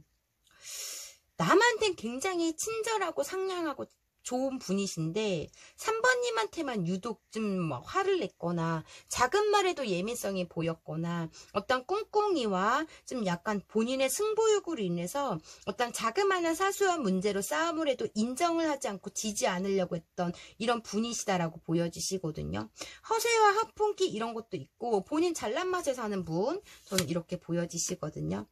[SPEAKER 1] 남한텐 굉장히 친절하고 상냥하고 좋은 분이신데 3번님한테만 유독 좀 화를 냈거나 작은 말에도 예민성이 보였거나 어떤 꿍꿍이와 좀 약간 본인의 승부욕으로 인해서 어떤 자그마한 사소한 문제로 싸움을 해도 인정을 하지 않고 지지 않으려고 했던 이런 분이시다라고 보여지시거든요. 허세와 하품기 이런 것도 있고 본인 잘난 맛에 사는 분, 저는 이렇게 보여지시거든요.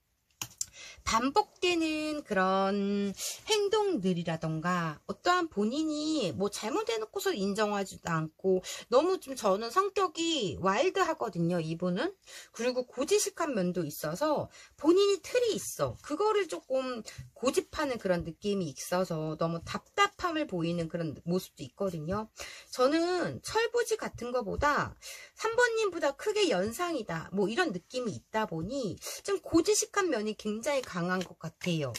[SPEAKER 1] 반복되는 그런 행동들이라던가 어떠한 본인이 뭐 잘못해놓고서 인정하지도 않고 너무 좀 저는 성격이 와일드하거든요, 이분은. 그리고 고지식한 면도 있어서 본인이 틀이 있어. 그거를 조금 고집하는 그런 느낌이 있어서 너무 답답함을 보이는 그런 모습도 있거든요. 저는 철부지 같은 거보다 3번님보다 크게 연상이다, 뭐 이런 느낌이 있다 보니 좀 고지식한 면이 굉장히 강한 것 같아요.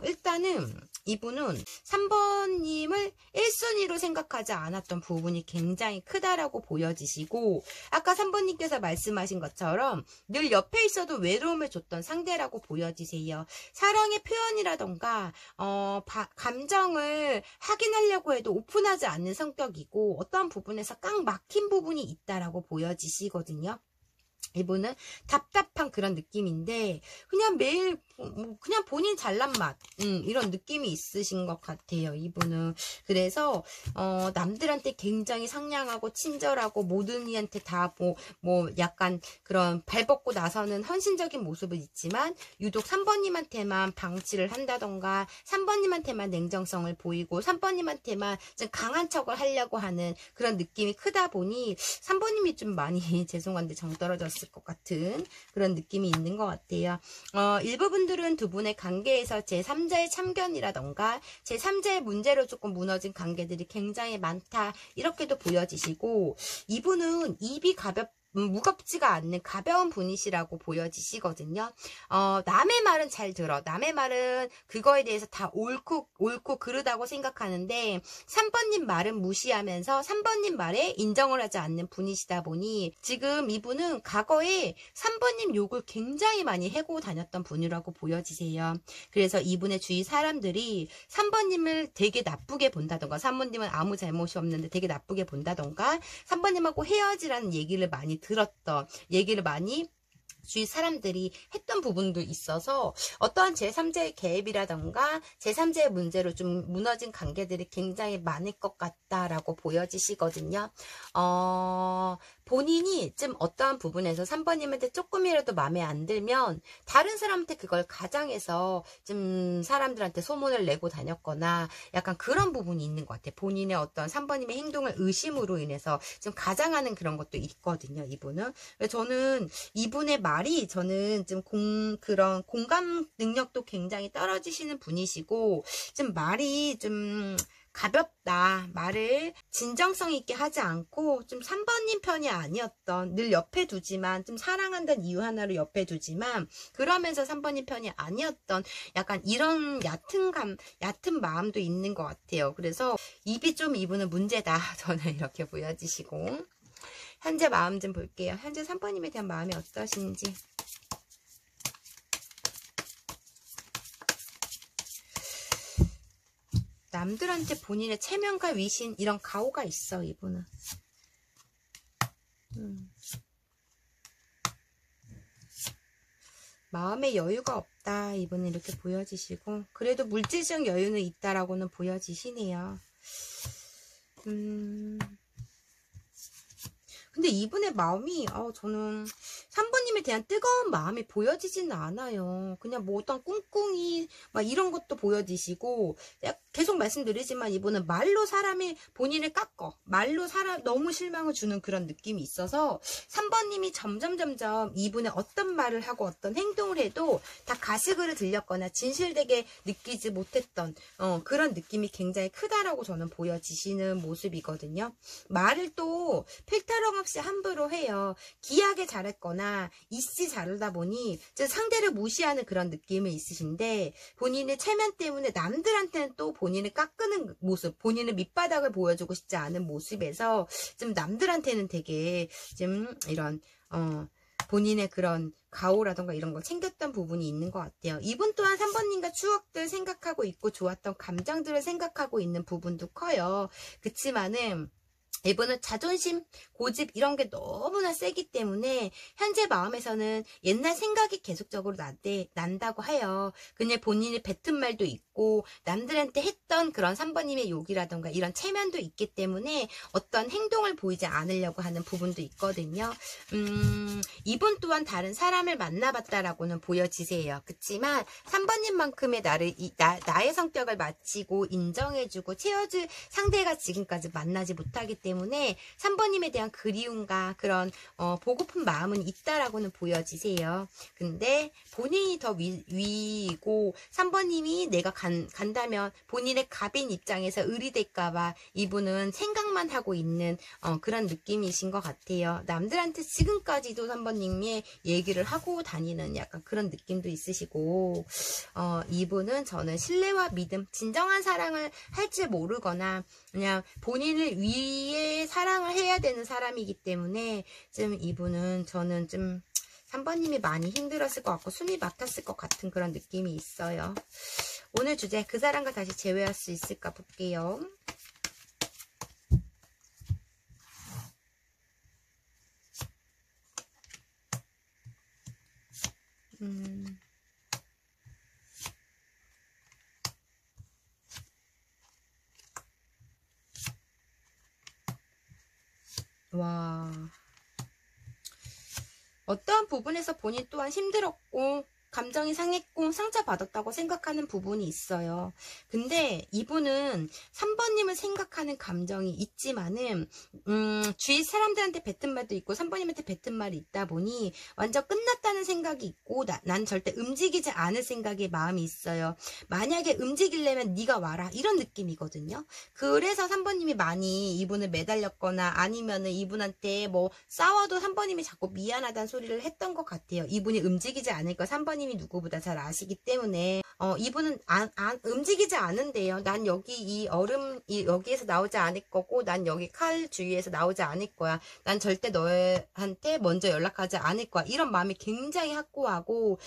[SPEAKER 1] 일단은 이분은 3번님을 1순위로 생각하지 않았던 부분이 굉장히 크다라고 보여지시고, 아까 3번님께서 말씀하신 것처럼 늘 옆에 있어도 외로움을 줬던 상대라고 보여지세요. 사랑의 표현이라던가 감정을 확인하려고 해도 오픈하지 않는 성격이고 어떠한 부분에서 깡 막힌 부분이 있다라고 보여지시거든요. 이분은 답답한 그런 느낌인데 그냥 매일 그냥 본인 잘난 맛 이런 느낌이 있으신 것 같아요, 이분은. 그래서 남들한테 굉장히 상냥하고 친절하고 모든 이한테 다 뭐 약간 그런 발벗고 나서는 헌신적인 모습은 있지만 유독 3번님한테만 방치를 한다던가 3번님한테만 냉정성을 보이고 3번님한테만 좀 강한 척을 하려고 하는 그런 느낌이 크다 보니 3번님이 좀 많이 죄송한데 정 떨어졌을 것 같은 그런 느낌이 있는 것 같아요. 일부 분들은 두 분의 관계에서 제3자의 참견이라던가 제3자의 문제로 조금 무너진 관계들이 굉장히 많다, 이렇게도 보여지시고, 이분은 입이 무겁지가 않는 가벼운 분이시라고 보여지시거든요. 남의 말은 잘 들어. 남의 말은 그거에 대해서 다 옳고 그르다고 생각하는데 3번님 말은 무시하면서 3번님 말에 인정을 하지 않는 분이시다 보니 지금 이분은 과거에 3번님 욕을 굉장히 많이 해고 다녔던 분이라고 보여지세요. 그래서 이분의 주위 사람들이 3번님을 되게 나쁘게 본다던가 3번님은 아무 잘못이 없는데 되게 나쁘게 본다던가 3번님하고 헤어지라는 얘기를 많이 들었던, 얘기를 많이 주위 사람들이 했던 부분도 있어서 어떠한 제3자의 개입이라던가 제3자의 문제로 좀 무너진 관계들이 굉장히 많을 것 같다라고 보여지시거든요. 본인이 좀 어떠한 부분에서 3번님한테 조금이라도 마음에 안 들면 다른 사람한테 그걸 가장해서 좀 사람들한테 소문을 내고 다녔거나 약간 그런 부분이 있는 것 같아요. 본인의 어떤 3번님의 행동을 의심으로 인해서 좀 가장하는 그런 것도 있거든요, 이분은. 저는 이분의 말이 저는 좀 그런 공감 능력도 굉장히 떨어지시는 분이시고 좀 말이 좀 가볍다. 말을 진정성 있게 하지 않고 좀 3번님 편이 아니었던, 늘 옆에 두지만, 좀 사랑한다는 이유 하나로 옆에 두지만 그러면서 3번님 편이 아니었던 약간 이런 얕은 마음도 있는 것 같아요. 그래서 입이 좀 이분은 문제다. 저는 이렇게 보여지시고, 현재 마음 좀 볼게요. 현재 3번님에 대한 마음이 어떠신지. 남들한테 본인의 체면과 위신, 이런 가오가 있어, 이분은. 마음의 여유가 없다, 이분은 이렇게 보여지시고, 그래도 물질적 여유는 있다라고는 보여지시네요. 근데 이분의 마음이 저는 3번님에 대한 뜨거운 마음이 보여지지는 않아요. 그냥 뭐 어떤 꿍꿍이 막 이런 것도 보여지시고, 계속 말씀드리지만 이분은 말로 사람이 본인을 깎어, 말로 사람 너무 실망을 주는 그런 느낌이 있어서 3번님이 점점 이분의 어떤 말을 하고 어떤 행동을 해도 다 가식으로 들렸거나 진실되게 느끼지 못했던 그런 느낌이 굉장히 크다라고 저는 보여지시는 모습이거든요. 말을 또 필터럼 없이 함부로 해요. 기하게 잘했거나 이씨 자르다 보니 상대를 무시하는 그런 느낌이 있으신데, 본인의 체면 때문에 남들한테는 또 본인을 깎는 모습, 본인의 밑바닥을 보여주고 싶지 않은 모습에서 좀 남들한테는 되게 좀 이런 본인의 그런 가오라던가 이런 걸 챙겼던 부분이 있는 것 같아요. 이분 또한 3번님과 추억들 생각하고 있고 좋았던 감정들을 생각하고 있는 부분도 커요. 그치만은 이분은 자존심, 고집 이런 게 너무나 세기 때문에 현재 마음에서는 옛날 생각이 계속적으로 난다고 해요. 그냥 본인이 뱉은 말도 있고 남들한테 했던 그런 3번님의 욕이라던가 이런 체면도 있기 때문에 어떤 행동을 보이지 않으려고 하는 부분도 있거든요. 이분 또한 다른 사람을 만나봤다라고는 보여지세요. 그치만 3번님만큼의 나의 성격을 마치고 인정해주고 채워줄 상대가 지금까지 만나지 못하기 때문에 3번님에 대한 그리움과 그런 보고픈 마음은 있다라고는 보여지세요. 근데 본인이 더 위이고 3번님이 내가 간다면 본인의 갑인 입장에서 의리될까봐 이분은 생각만 하고 있는 그런 느낌이신 것 같아요. 남들한테 지금까지도 3번님의 얘기를 하고 다니는 약간 그런 느낌도 있으시고, 이분은 저는 신뢰와 믿음, 진정한 사랑을 할 줄 모르거나 그냥 본인을 위해 사랑을 해야 되는 사람이기 때문에 좀 이분은 저는 좀 3번님이 많이 힘들었을 것 같고 숨이 막혔을 것 같은 그런 느낌이 있어요. 오늘 주제, 그 사람과 다시 재회할 수 있을까 볼게요. 와, 어떠한 부분에서 본인 또한 힘들었고 감정이 상했고 상처받았다고 생각하는 부분이 있어요. 근데 이분은 3번님을 생각하는 감정이 있지만은 주위 사람들한테 뱉은 말도 있고 3번님한테 뱉은 말이 있다 보니 완전 끝났다는 생각이 있고 난 절대 움직이지 않을 생각의 마음이 있어요. 만약에 움직이려면 네가 와라, 이런 느낌이거든요. 그래서 3번님이 많이 이분을 매달렸거나 아니면은 이분한테 뭐 싸워도 3번님이 자꾸 미안하다는 소리를 했던 것 같아요. 이분이 움직이지 않을 거 3번님이 누구보다 잘 아시기 때문에 이분은 움직이지 않은데요. 난 여기 이 여기에서 나오지 않을 거고, 난 여기 칼 주위에서 나오지 않을 거야. 난 절대 너한테 먼저 연락하지 않을 거야. 이런 마음이 굉장히 확고하고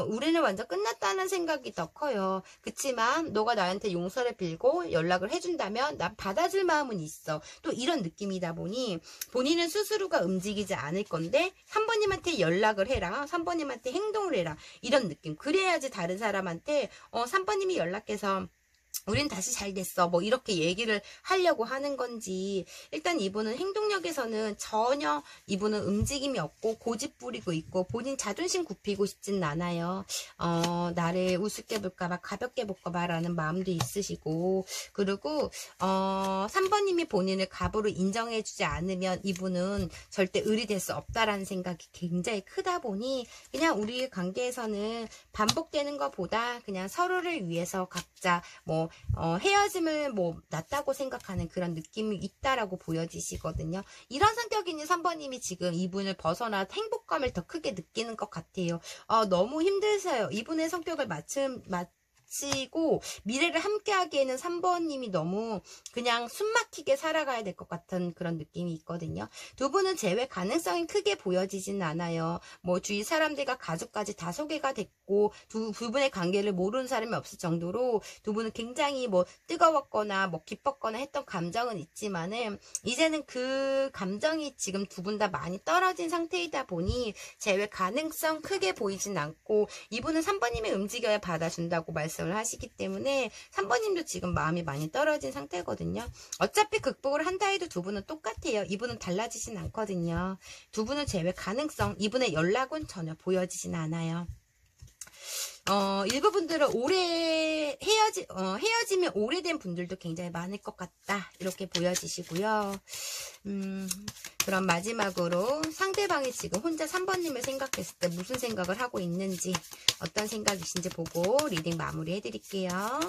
[SPEAKER 1] 우리는 완전 끝났다는 생각이 더 커요. 그치만 너가 나한테 용서를 빌고 연락을 해준다면 난 받아줄 마음은 있어. 또 이런 느낌이다 보니 본인은 스스로가 움직이지 않을 건데 3번님한테 연락을 해라, 3번님한테 행동을 해라, 이런 느낌. 그래야지 다른 사람한테 3번님이 연락해서 우린 다시 잘 됐어 뭐 이렇게 얘기를 하려고 하는 건지. 일단 이분은 행동력에서는 전혀 이분은 움직임이 없고 고집 부리고 있고 본인 자존심 굽히고 싶진 않아요. 나를 우습게 볼까봐, 가볍게 볼까봐 라는 마음도 있으시고, 그리고 3번님이 본인을 갑으로 인정해주지 않으면 이분은 절대 의리될 수 없다라는 생각이 굉장히 크다 보니 그냥 우리 관계에서는 반복되는 것보다 그냥 서로를 위해서 각자 뭐 헤어짐을 뭐 낫다고 생각하는 그런 느낌이 있다라고 보여지시거든요. 이런 성격이 있는 3번님이 지금 이분을 벗어나 행복감을 더 크게 느끼는 것 같아요. 너무 힘드세요. 이분의 성격을 마치고 미래를 함께 하기에는 3번님이 너무 그냥 숨막히게 살아가야 될 것 같은 그런 느낌이 있거든요. 두 분은 재회 가능성이 크게 보여지진 않아요. 뭐 주위 사람들과 가족까지 다 소개가 됐고 두 분의 관계를 모르는 사람이 없을 정도로 두 분은 굉장히 뭐 뜨거웠거나 뭐 기뻤거나 했던 감정은 있지만은 이제는 그 감정이 지금 두 분 다 많이 떨어진 상태이다 보니 재회 가능성 크게 보이진 않고 이분은 3번님이 움직여야 받아준다고 말씀을 하시기 때문에 3번님도 지금 마음이 많이 떨어진 상태거든요. 어차피 극복을 한다 해도 두 분은 똑같아요. 이분은 달라지진 않거든요. 두 분은 재회 가능성, 이분의 연락은 전혀 보여지진 않아요. 일부 분들은 헤어지면 오래된 분들도 굉장히 많을 것 같다. 이렇게 보여지시고요. 그럼 마지막으로 상대방이 지금 혼자 3번님을 생각했을 때 무슨 생각을 하고 있는지, 어떤 생각이신지 보고 리딩 마무리 해드릴게요.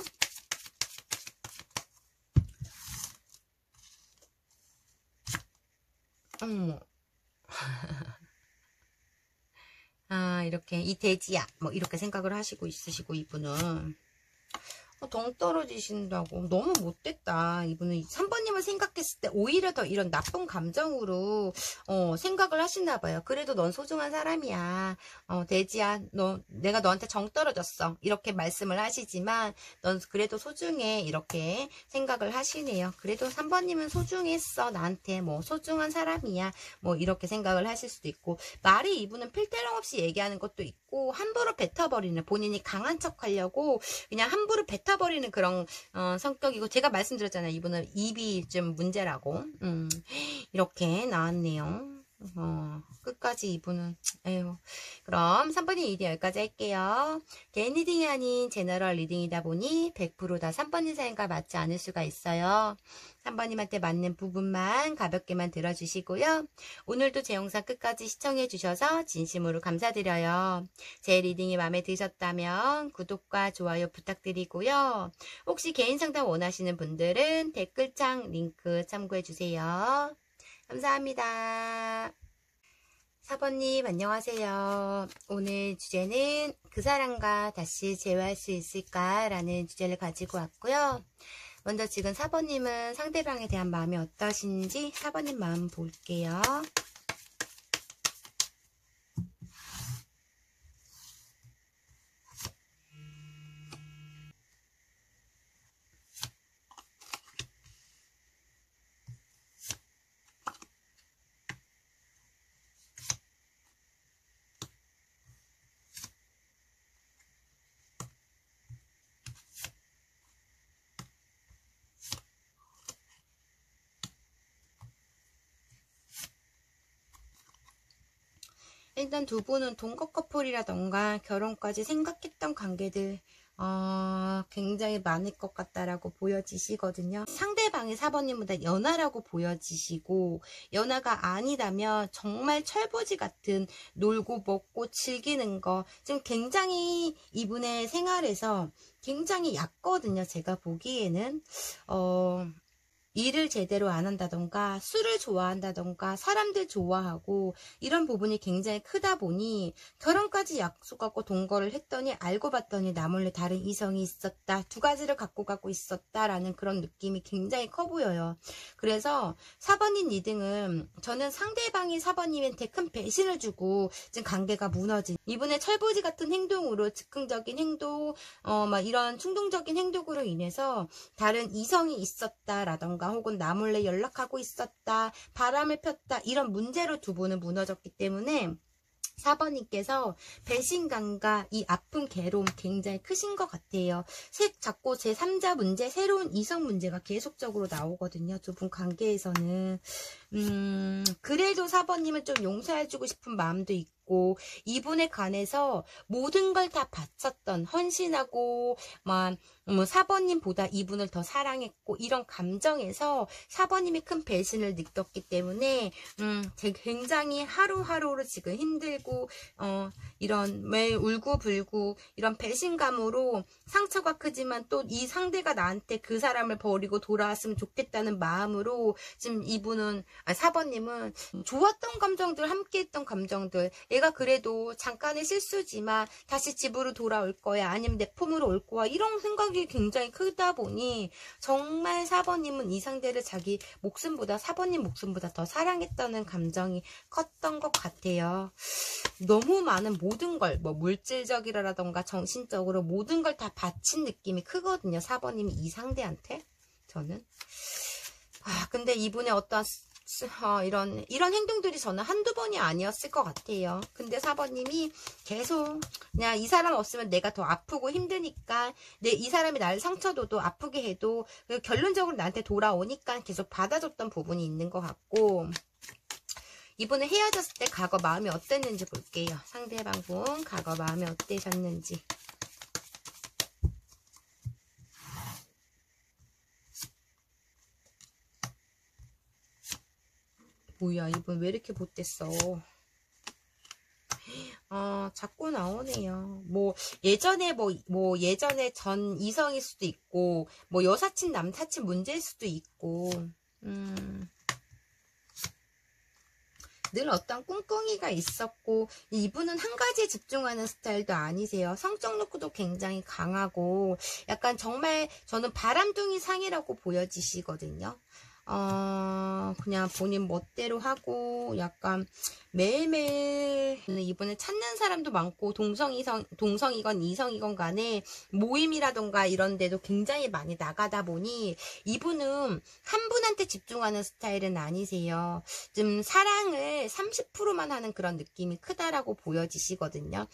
[SPEAKER 1] 이렇게 이 돼지야 뭐 이렇게 생각을 하시고 있으시고 이분은 덩 떨어지신다고 너무 못됐다. 이분은 3번님을 생각했을 때 오히려 더 이런 나쁜 감정으로 생각을 하시나 봐요. 그래도 넌 소중한 사람이야. 돼지야, 내가 너한테 정 떨어졌어. 이렇게 말씀을 하시지만 넌 그래도 소중해. 이렇게 생각을 하시네요. 그래도 3번님은 소중했어. 나한테 뭐 소중한 사람이야. 뭐 이렇게 생각을 하실 수도 있고, 말이 이분은 필테럼 없이 얘기하는 것도 있고 함부로 뱉어버리는, 본인이 강한 척 하려고 그냥 함부로 뱉어버리는 그런 성격이고, 제가 말씀드렸잖아요. 이분은 입이 좀 문제라고. 이렇게 나왔네요. 끝까지 이분은 에휴. 그럼 3번님 리딩 여기까지 할게요. 개인 리딩이 아닌 제너럴 리딩이다 보니 100% 다 3번님 사연과 맞지 않을 수가 있어요. 3번님한테 맞는 부분만 가볍게만 들어주시고요. 오늘도 제 영상 끝까지 시청해 주셔서 진심으로 감사드려요. 제 리딩이 마음에 드셨다면 구독과 좋아요 부탁드리고요. 혹시 개인 상담 원하시는 분들은 댓글창 링크 참고해 주세요. 감사합니다. 4번님 안녕하세요. 오늘 주제는 그 사람과 다시 재회할 수 있을까? 라는 주제를 가지고 왔고요. 먼저 지금 4번님은 상대방에 대한 마음이 어떠신지 4번님 마음 볼게요. 일단 두 분은 동거 커플이라던가 결혼까지 생각했던 관계들 굉장히 많을 것 같다라고 보여지시거든요. 상대방이 4번님보다 연하라고 보여지시고, 연하가 아니라면 정말 철부지 같은 놀고 먹고 즐기는 거 지금 굉장히 이분의 생활에서 굉장히 얕거든요. 제가 보기에는 일을 제대로 안 한다던가 술을 좋아한다던가 사람들 좋아하고 이런 부분이 굉장히 크다 보니 결혼까지 약속하고 동거를 했더니 알고 봤더니 나 몰래 다른 이성이 있었다, 두 가지를 갖고 가고 있었다라는 그런 느낌이 굉장히 커 보여요. 그래서 4번님 리딩은 저는 상대방이 4번님한테 큰 배신을 주고 지금 관계가 무너진, 이분의 철부지 같은 행동으로, 즉흥적인 행동 막 이런 충동적인 행동으로 인해서 다른 이성이 있었다라던가 혹은 나 몰래 연락하고 있었다, 바람을 폈다, 이런 문제로 두 분은 무너졌기 때문에 4번님께서 배신감과 이 아픈 괴로움 굉장히 크신 것 같아요. 자꾸 제3자 문제, 새로운 이성 문제가 계속적으로 나오거든요. 두 분 관계에서는. 그래도 4번님은 좀 용서해주고 싶은 마음도 있고, 이분에 관해서 모든 걸 다 바쳤던, 헌신하고 막 뭐 4번님보다 이분을 더 사랑했고 이런 감정에서 4번님이 큰 배신을 느꼈기 때문에 굉장히 하루하루로 지금 힘들고 이런 매일 울고불고 이런 배신감으로 상처가 크지만 또 이 상대가 나한테 그 사람을 버리고 돌아왔으면 좋겠다는 마음으로 지금 이분은 4번님은 좋았던 감정들, 함께했던 감정들, 얘가 그래도 잠깐의 실수지만 다시 집으로 돌아올 거야, 아니면 내 품으로 올 거야, 이런 생각이 굉장히 크다 보니 정말 4번님은 이 상대를 자기 목숨보다 4번님 목숨보다 더 사랑했다는 감정이 컸던 것 같아요. 너무 많은 모든 걸 뭐 물질적이라던가 정신적으로 모든 걸 다 바친 느낌이 크거든요. 4번님이 이 상대한테. 저는 근데 이분의 어떤 이런 행동들이 저는 한두 번이 아니었을 것 같아요. 근데 4번님이 계속 그냥 이 사람 없으면 내가 더 아프고 힘드니까 이 사람이 나를 상처줘도 아프게 해도 결론적으로 나한테 돌아오니까 계속 받아줬던 부분이 있는 것 같고, 이분은 헤어졌을 때 과거 마음이 어땠는지 볼게요. 상대방분 과거 마음이 어떠셨는지. 뭐야, 이분 왜 이렇게 못됐어. 자꾸 나오네요. 예전에 예전에 전 이성일 수도 있고, 여사친, 남사친 문제일 수도 있고, 늘 어떤 꿍꿍이가 있었고, 이분은 한 가지에 집중하는 스타일도 아니세요. 성적 욕구도 굉장히 강하고, 약간 정말 저는 바람둥이 상이라고 보여지시거든요. 그냥 본인 멋대로 하고, 약간 매일매일 이분을 찾는 사람도 많고, 동성이건 이성이건 간에 모임이라던가 이런 데도 굉장히 많이 나가다 보니 이분은 한 분한테 집중하는 스타일은 아니세요. 좀 사랑을 30%만 하는 그런 느낌이 크다라고 보여지시거든요.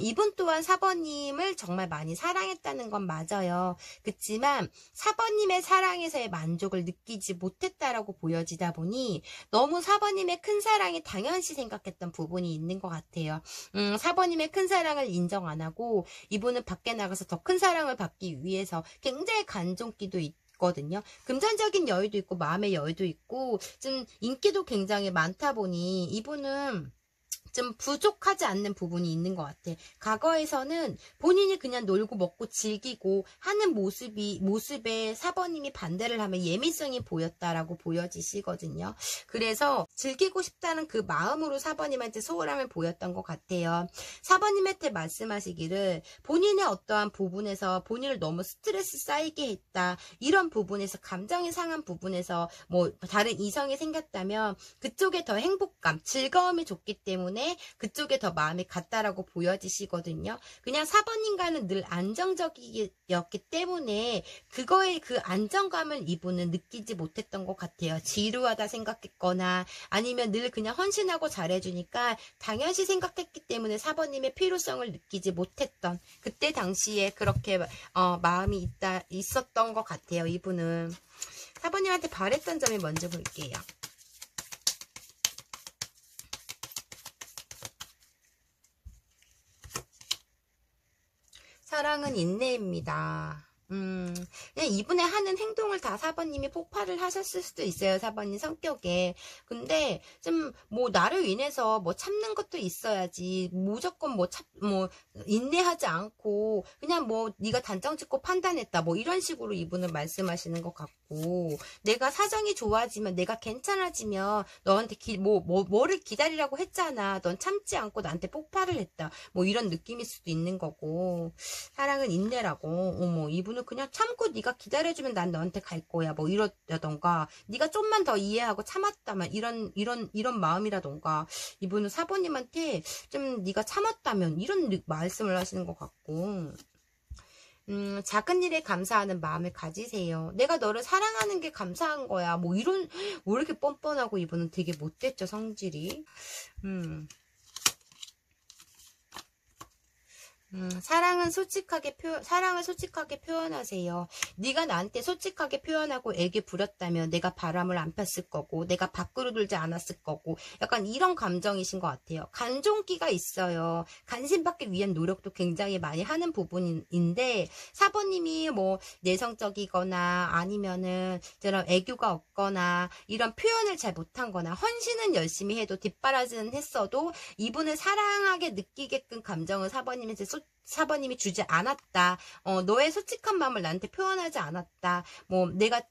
[SPEAKER 1] 이분 또한 4번님을 정말 많이 사랑했다는 건 맞아요. 그치만 4번님의 사랑에서의 만족을 느끼지 못했다라고 보여지다 보니 너무 4번님의 큰 사랑이 당연시 생각했던 부분이 있는 것 같아요. 4번님의 큰 사랑을 인정 안 하고 이분은 밖에 나가서 더 큰 사랑을 받기 위해서 굉장히 간종기도 있거든요. 금전적인 여유도 있고 마음의 여유도 있고 좀 인기도 굉장히 많다 보니 이분은 좀 부족하지 않는 부분이 있는 것 같아. 과거에서는 본인이 그냥 놀고 먹고 즐기고 하는 모습에 4번님이 반대를 하면 예민성이 보였다라고 보여지시거든요. 그래서 즐기고 싶다는 그 마음으로 4번님한테 소홀함을 보였던 것 같아요. 4번님한테 말씀하시기를 본인의 어떠한 부분에서 본인을 너무 스트레스 쌓이게 했다, 이런 부분에서 감정이 상한 부분에서 다른 이성이 생겼다면 그쪽에 더 행복감, 즐거움이 좋기 때문에 그쪽에 더 마음이 갔다라고 보여지시거든요. 그냥 4번님과는 늘 안정적이었기 때문에 그거에 그 안정감을 이분은 느끼지 못했던 것 같아요. 지루하다 생각했거나 아니면 늘 그냥 헌신하고 잘해주니까 당연시 생각했기 때문에 4번님의 필요성을 느끼지 못했던, 그때 당시에 그렇게 마음이 있었던 것 같아요. 이분은 4번님한테 바랬던 점이 먼저 볼게요. 사랑은 인내입니다. 그냥 이분의 하는 행동을 다 4번님이 폭발을 하셨을 수도 있어요. 4번님 성격에. 근데 좀 나를 인해서 참는 것도 있어야지. 무조건 인내하지 않고 그냥 네가 단정 짓고 판단했다, 이런 식으로 이분은 말씀하시는 것 같고, 내가 사정이 좋아지면, 내가 괜찮아지면 너한테 뭐를 기다리라고 했잖아, 넌 참지 않고 나한테 폭발을 했다, 이런 느낌일 수도 있는 거고. 사랑은 인내라고. 이분은 그냥 참고 네가 기다려주면 난 너한테 갈 거야, 이러다던가, 네가 좀만 더 이해하고 참았다면 이런 마음이라던가, 이분은 4번님한테 좀 네가 참았다면 이런 말씀을 하시는 것 같고, 작은 일에 감사하는 마음을 가지세요. 내가 너를 사랑하는 게 감사한 거야. 왜 이렇게 뻔뻔하고, 이분은 되게 못됐죠, 성질이. 사랑을 솔직하게 표현하세요. 네가 나한테 솔직하게 표현하고 애기 부렸다면 내가 바람을 안 폈을 거고, 내가 밖으로 돌지 않았을 거고, 약간 이런 감정이신 것 같아요. 간종기가 있어요. 간신받기 위한 노력도 굉장히 많이 하는 부분인데, 사번님이 뭐 내성적이거나 아니면은 저런 애교가 없거나 이런 표현을 잘 못한 거나 헌신은 열심히 해도 뒷바라지는 했어도 이분을 사랑하게 느끼게끔 감정을 사번님이 주지 않았다. 너의 솔직한 마음을 나한테 표현하지 않았다. 내가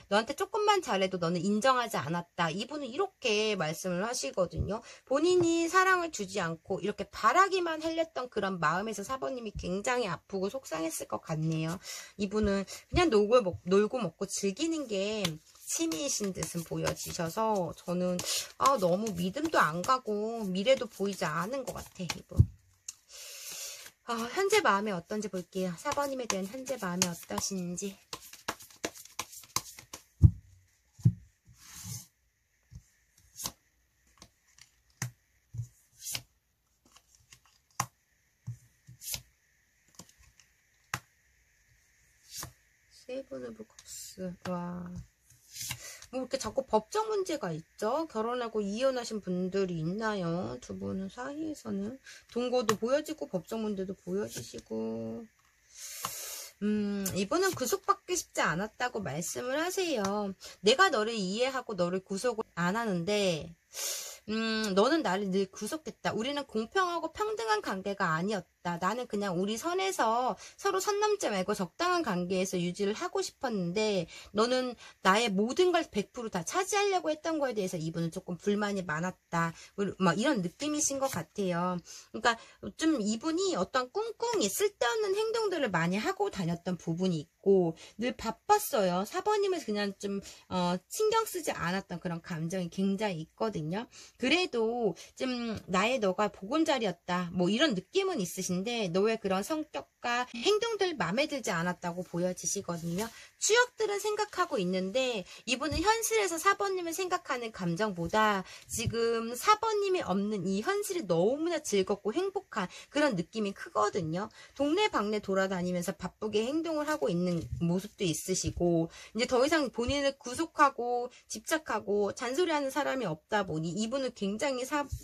[SPEAKER 1] 너한테 조금만 잘해도 너는 인정하지 않았다. 이분은 이렇게 말씀을 하시거든요. 본인이 사랑을 주지 않고 이렇게 바라기만 하렸던 그런 마음에서 사번님이 굉장히 아프고 속상했을 것 같네요. 이분은 그냥 놀고 먹고 즐기는 게 취미이신 듯은 보여지셔서 저는 너무 믿음도 안 가고 미래도 보이지 않은 것 같아, 이분. 현재 마음이 어떤지 볼게요. 4번님에 대한 현재 마음이 어떠신지. 세븐 오브 컵스. 와. 뭐 이렇게 자꾸 법적 문제가 있죠? 결혼하고 이혼하신 분들이 있나요? 두 분 사이에서는. 동거도 보여지고 법적 문제도 보여지시고. 이분은 구속받기 쉽지 않았다고 말씀을 하세요. 내가 너를 이해하고 너를 구속을 안 하는데 너는 나를 늘 구속했다. 우리는 공평하고 평등한 관계가 아니었다. 나는 그냥 우리 선에서 서로 선 넘지 말고 적당한 관계에서 유지를 하고 싶었는데 너는 나의 모든 걸 100% 다 차지하려고 했던 거에 대해서 이분은 조금 불만이 많았다. 막 이런 느낌이신 것 같아요. 그러니까 좀 이분이 어떤 꿍꿍이 쓸데없는 행동들을 많이 하고 다녔던 부분이 있고 늘 바빴어요. 4번님은 그냥 좀 신경 쓰지 않았던 그런 감정이 굉장히 있거든요. 그래도 좀 너가 보금자리였다. 뭐 이런 느낌은 있으신데 너의 그런 성격과 행동들 마음에 들지 않았다고 보여지시거든요. 추억들은 생각하고 있는데 이분은 현실에서 4번님을 생각하는 감정보다 지금 4번님이 없는 이 현실이 너무나 즐겁고 행복한 그런 느낌이 크거든요. 동네방네 돌아다니면서 바쁘게 행동을 하고 있는 모습도 있으시고 이제 더 이상 본인을 구속하고 집착하고 잔소리하는 사람이 없다 보니 이분은 굉장히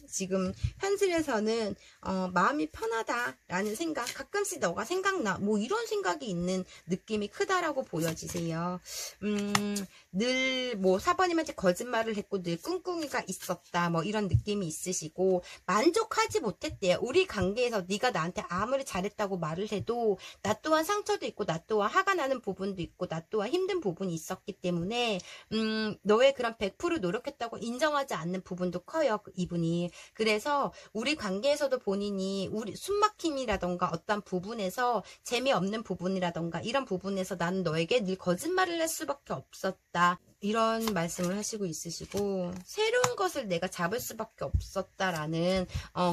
[SPEAKER 1] 지금 현실에서는 마음이 편하다라는 생각, 가끔씩 너가 생각나 뭐 이런 생각이 있는 느낌이 크다라고 보여지세요. 늘 뭐 4번님한테 거짓말을 했고 늘 꿍꿍이가 있었다 뭐 이런 느낌이 있으시고 만족하지 못했대요. 우리 관계에서 네가 나한테 아무리 잘했다고 말을 해도 나 또한 상처도 있고 나 또한 화가 나는 부분도 있고 나 또한 힘든 부분이 있었기 때문에 너의 그런 100% 노력했다고 인정하지 않는 부분도 커요. 이분이. 그래서 우리 관계에서도 본인이 우리 숨막힘이라던가 어떤 부분에서 재미없는 부분이라던가 이런 부분에서 나는 너에게 늘 거짓말을 할 수밖에 없었다. 이런 말씀을 하시고 있으시고 새로운 것을 내가 잡을 수밖에 없었다라는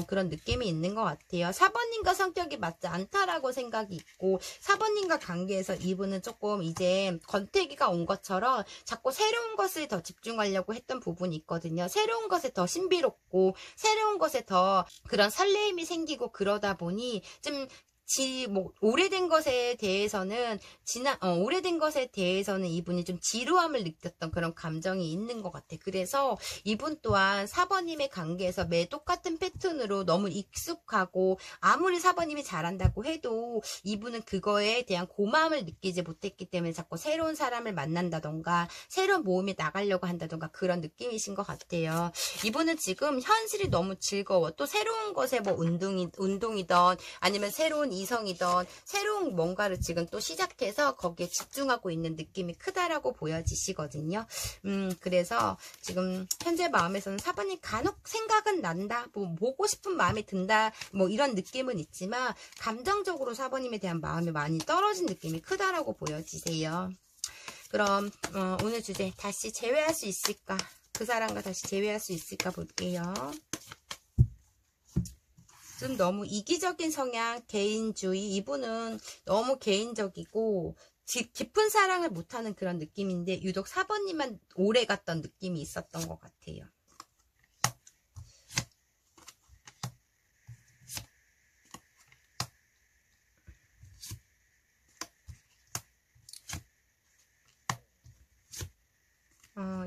[SPEAKER 1] 그런 느낌이 있는 것 같아요. 4번님과 성격이 맞지 않다라고 생각이 있고 4번님과 관계에서 이분은 조금 이제 권태기가 온 것처럼 자꾸 새로운 것을 더 집중하려고 했던 부분이 있거든요. 새로운 것에 더 신비롭고 새로운 것에 더 그런 설레임이 생기고 그러다 보니 좀 오래된 것에 대해서는 이분이 좀 지루함을 느꼈던 그런 감정이 있는 것 같아. 그래서 이분 또한 4번님의 관계에서 매 똑같은 패턴으로 너무 익숙하고 아무리 4번님이 잘한다고 해도 이분은 그거에 대한 고마움을 느끼지 못했기 때문에 자꾸 새로운 사람을 만난다던가 새로운 모험에 나가려고 한다던가 그런 느낌이신 것 같아요. 이분은 지금 현실이 너무 즐거워. 또 새로운 것에 뭐 운동이든 아니면 새로운 이성이던 새로운 뭔가를 지금 또 시작해서 거기에 집중하고 있는 느낌이 크다라고 보여지시거든요. 그래서 지금 현재 마음에서는 4번이 간혹 생각은 난다, 뭐 보고 싶은 마음이 든다, 뭐 이런 느낌은 있지만 감정적으로 4번님에 대한 마음이 많이 떨어진 느낌이 크다라고 보여지세요. 그럼 오늘 주제 다시 재회할 수 있을까? 그 사람과 다시 재회할 수 있을까 볼게요. 좀 너무 이기적인 성향, 개인주의. 이분은 너무 개인적이고 깊은 사랑을 못하는 그런 느낌인데 유독 4번님만 오래 갔던 느낌이 있었던 것 같아요.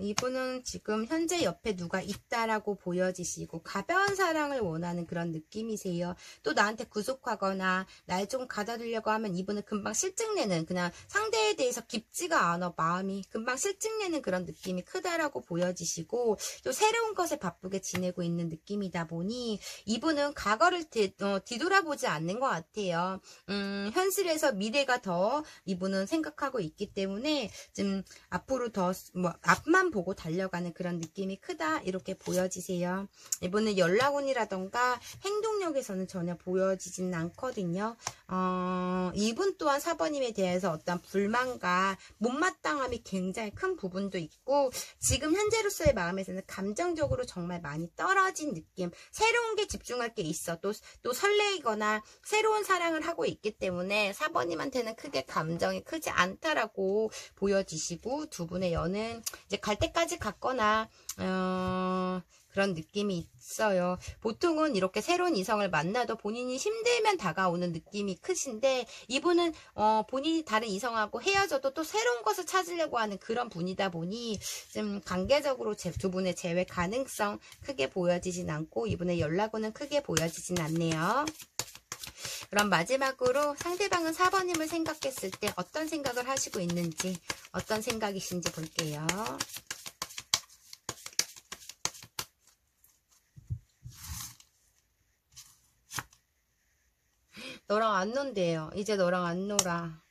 [SPEAKER 1] 이분은 지금 현재 옆에 누가 있다라고 보여지시고 가벼운 사랑을 원하는 그런 느낌이세요. 또 나한테 구속하거나 날 좀 가다두려고 하면 이분은 금방 실증내는, 그냥 상대에 대해서 깊지가 않아 마음이 금방 실증내는 그런 느낌이 크다라고 보여지시고, 또 새로운 것에 바쁘게 지내고 있는 느낌이다 보니 이분은 과거를 뒤돌아보지 않는 것 같아요. 현실에서 미래가 더 이분은 생각하고 있기 때문에 좀 앞으로 더 앞만 보고 달려가는 그런 느낌이 크다, 이렇게 보여지세요. 이분은 연락운이라던가 행동력에서는 전혀 보여지지는 않거든요. 이분 또한 4번님에 대해서 어떤 불만과 못마땅함이 굉장히 큰 부분도 있고, 지금 현재로서의 마음에서는 감정적으로 정말 많이 떨어진 느낌, 새로운 게 집중할 게 있어, 또 설레이거나 새로운 사랑을 하고 있기 때문에 4번님한테는 크게 감정이 크지 않다라고 보여지시고, 두 분의 연은 이제 갈 때까지 갔거나 그런 느낌이 있어요. 보통은 이렇게 새로운 이성을 만나도 본인이 힘들면 다가오는 느낌이 크신데, 이분은 본인이 다른 이성하고 헤어져도 또 새로운 것을 찾으려고 하는 그런 분이다 보니 좀 관계적으로 두 분의 재회 가능성 크게 보여지진 않고, 이분의 연락운은 크게 보여지진 않네요. 그럼 마지막으로 상대방은 4번님을 생각했을 때 어떤 생각을 하시고 있는지, 어떤 생각이신지 볼게요. 너랑 안 논대요. 이제 너랑 안 놀아.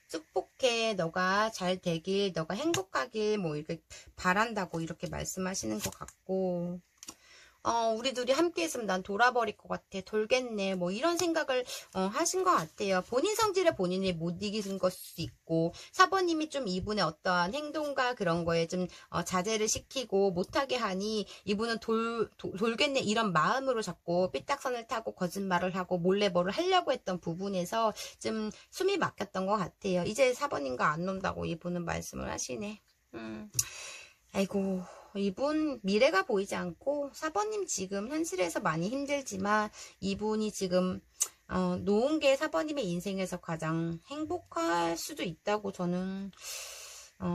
[SPEAKER 1] 축복해. 너가 잘 되길, 너가 행복하길 뭐 이렇게 바란다고 이렇게 말씀하시는 것 같고, 우리 둘이 함께 있으면 난 돌아버릴 것 같아, 돌겠네, 뭐 이런 생각을 하신 것 같아요. 본인 성질에 본인이 못 이기는 걸 수도 있고, 4번님이 좀 이분의 어떠한 행동과 그런 거에 좀 자제를 시키고 못하게 하니 이분은 돌겠네 이런 마음으로 자꾸 삐딱선을 타고 거짓말을 하고 몰래 뭐를 하려고 했던 부분에서 좀 숨이 막혔던 것 같아요. 이제 4번님과 안 논다고 이분은 말씀을 하시네. 아이고, 이분 미래가 보이지 않고, 4번님 지금 현실에서 많이 힘들지만 이분이 지금 놓은 게 4번님의 인생에서 가장 행복할 수도 있다고 저는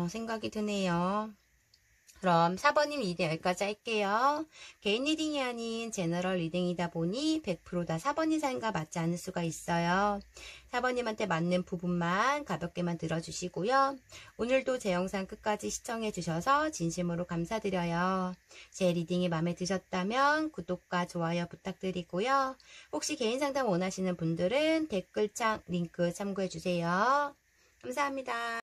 [SPEAKER 1] 생각이 드네요. 그럼 4번님 리딩 여기까지 할게요. 개인 리딩이 아닌 제너럴 리딩이다 보니 100% 다 4번님 사연과 맞지 않을 수가 있어요. 4번님한테 맞는 부분만 가볍게만 들어주시고요. 오늘도 제 영상 끝까지 시청해주셔서 진심으로 감사드려요. 제 리딩이 마음에 드셨다면 구독과 좋아요 부탁드리고요. 혹시 개인 상담 원하시는 분들은 댓글창 링크 참고해주세요. 감사합니다.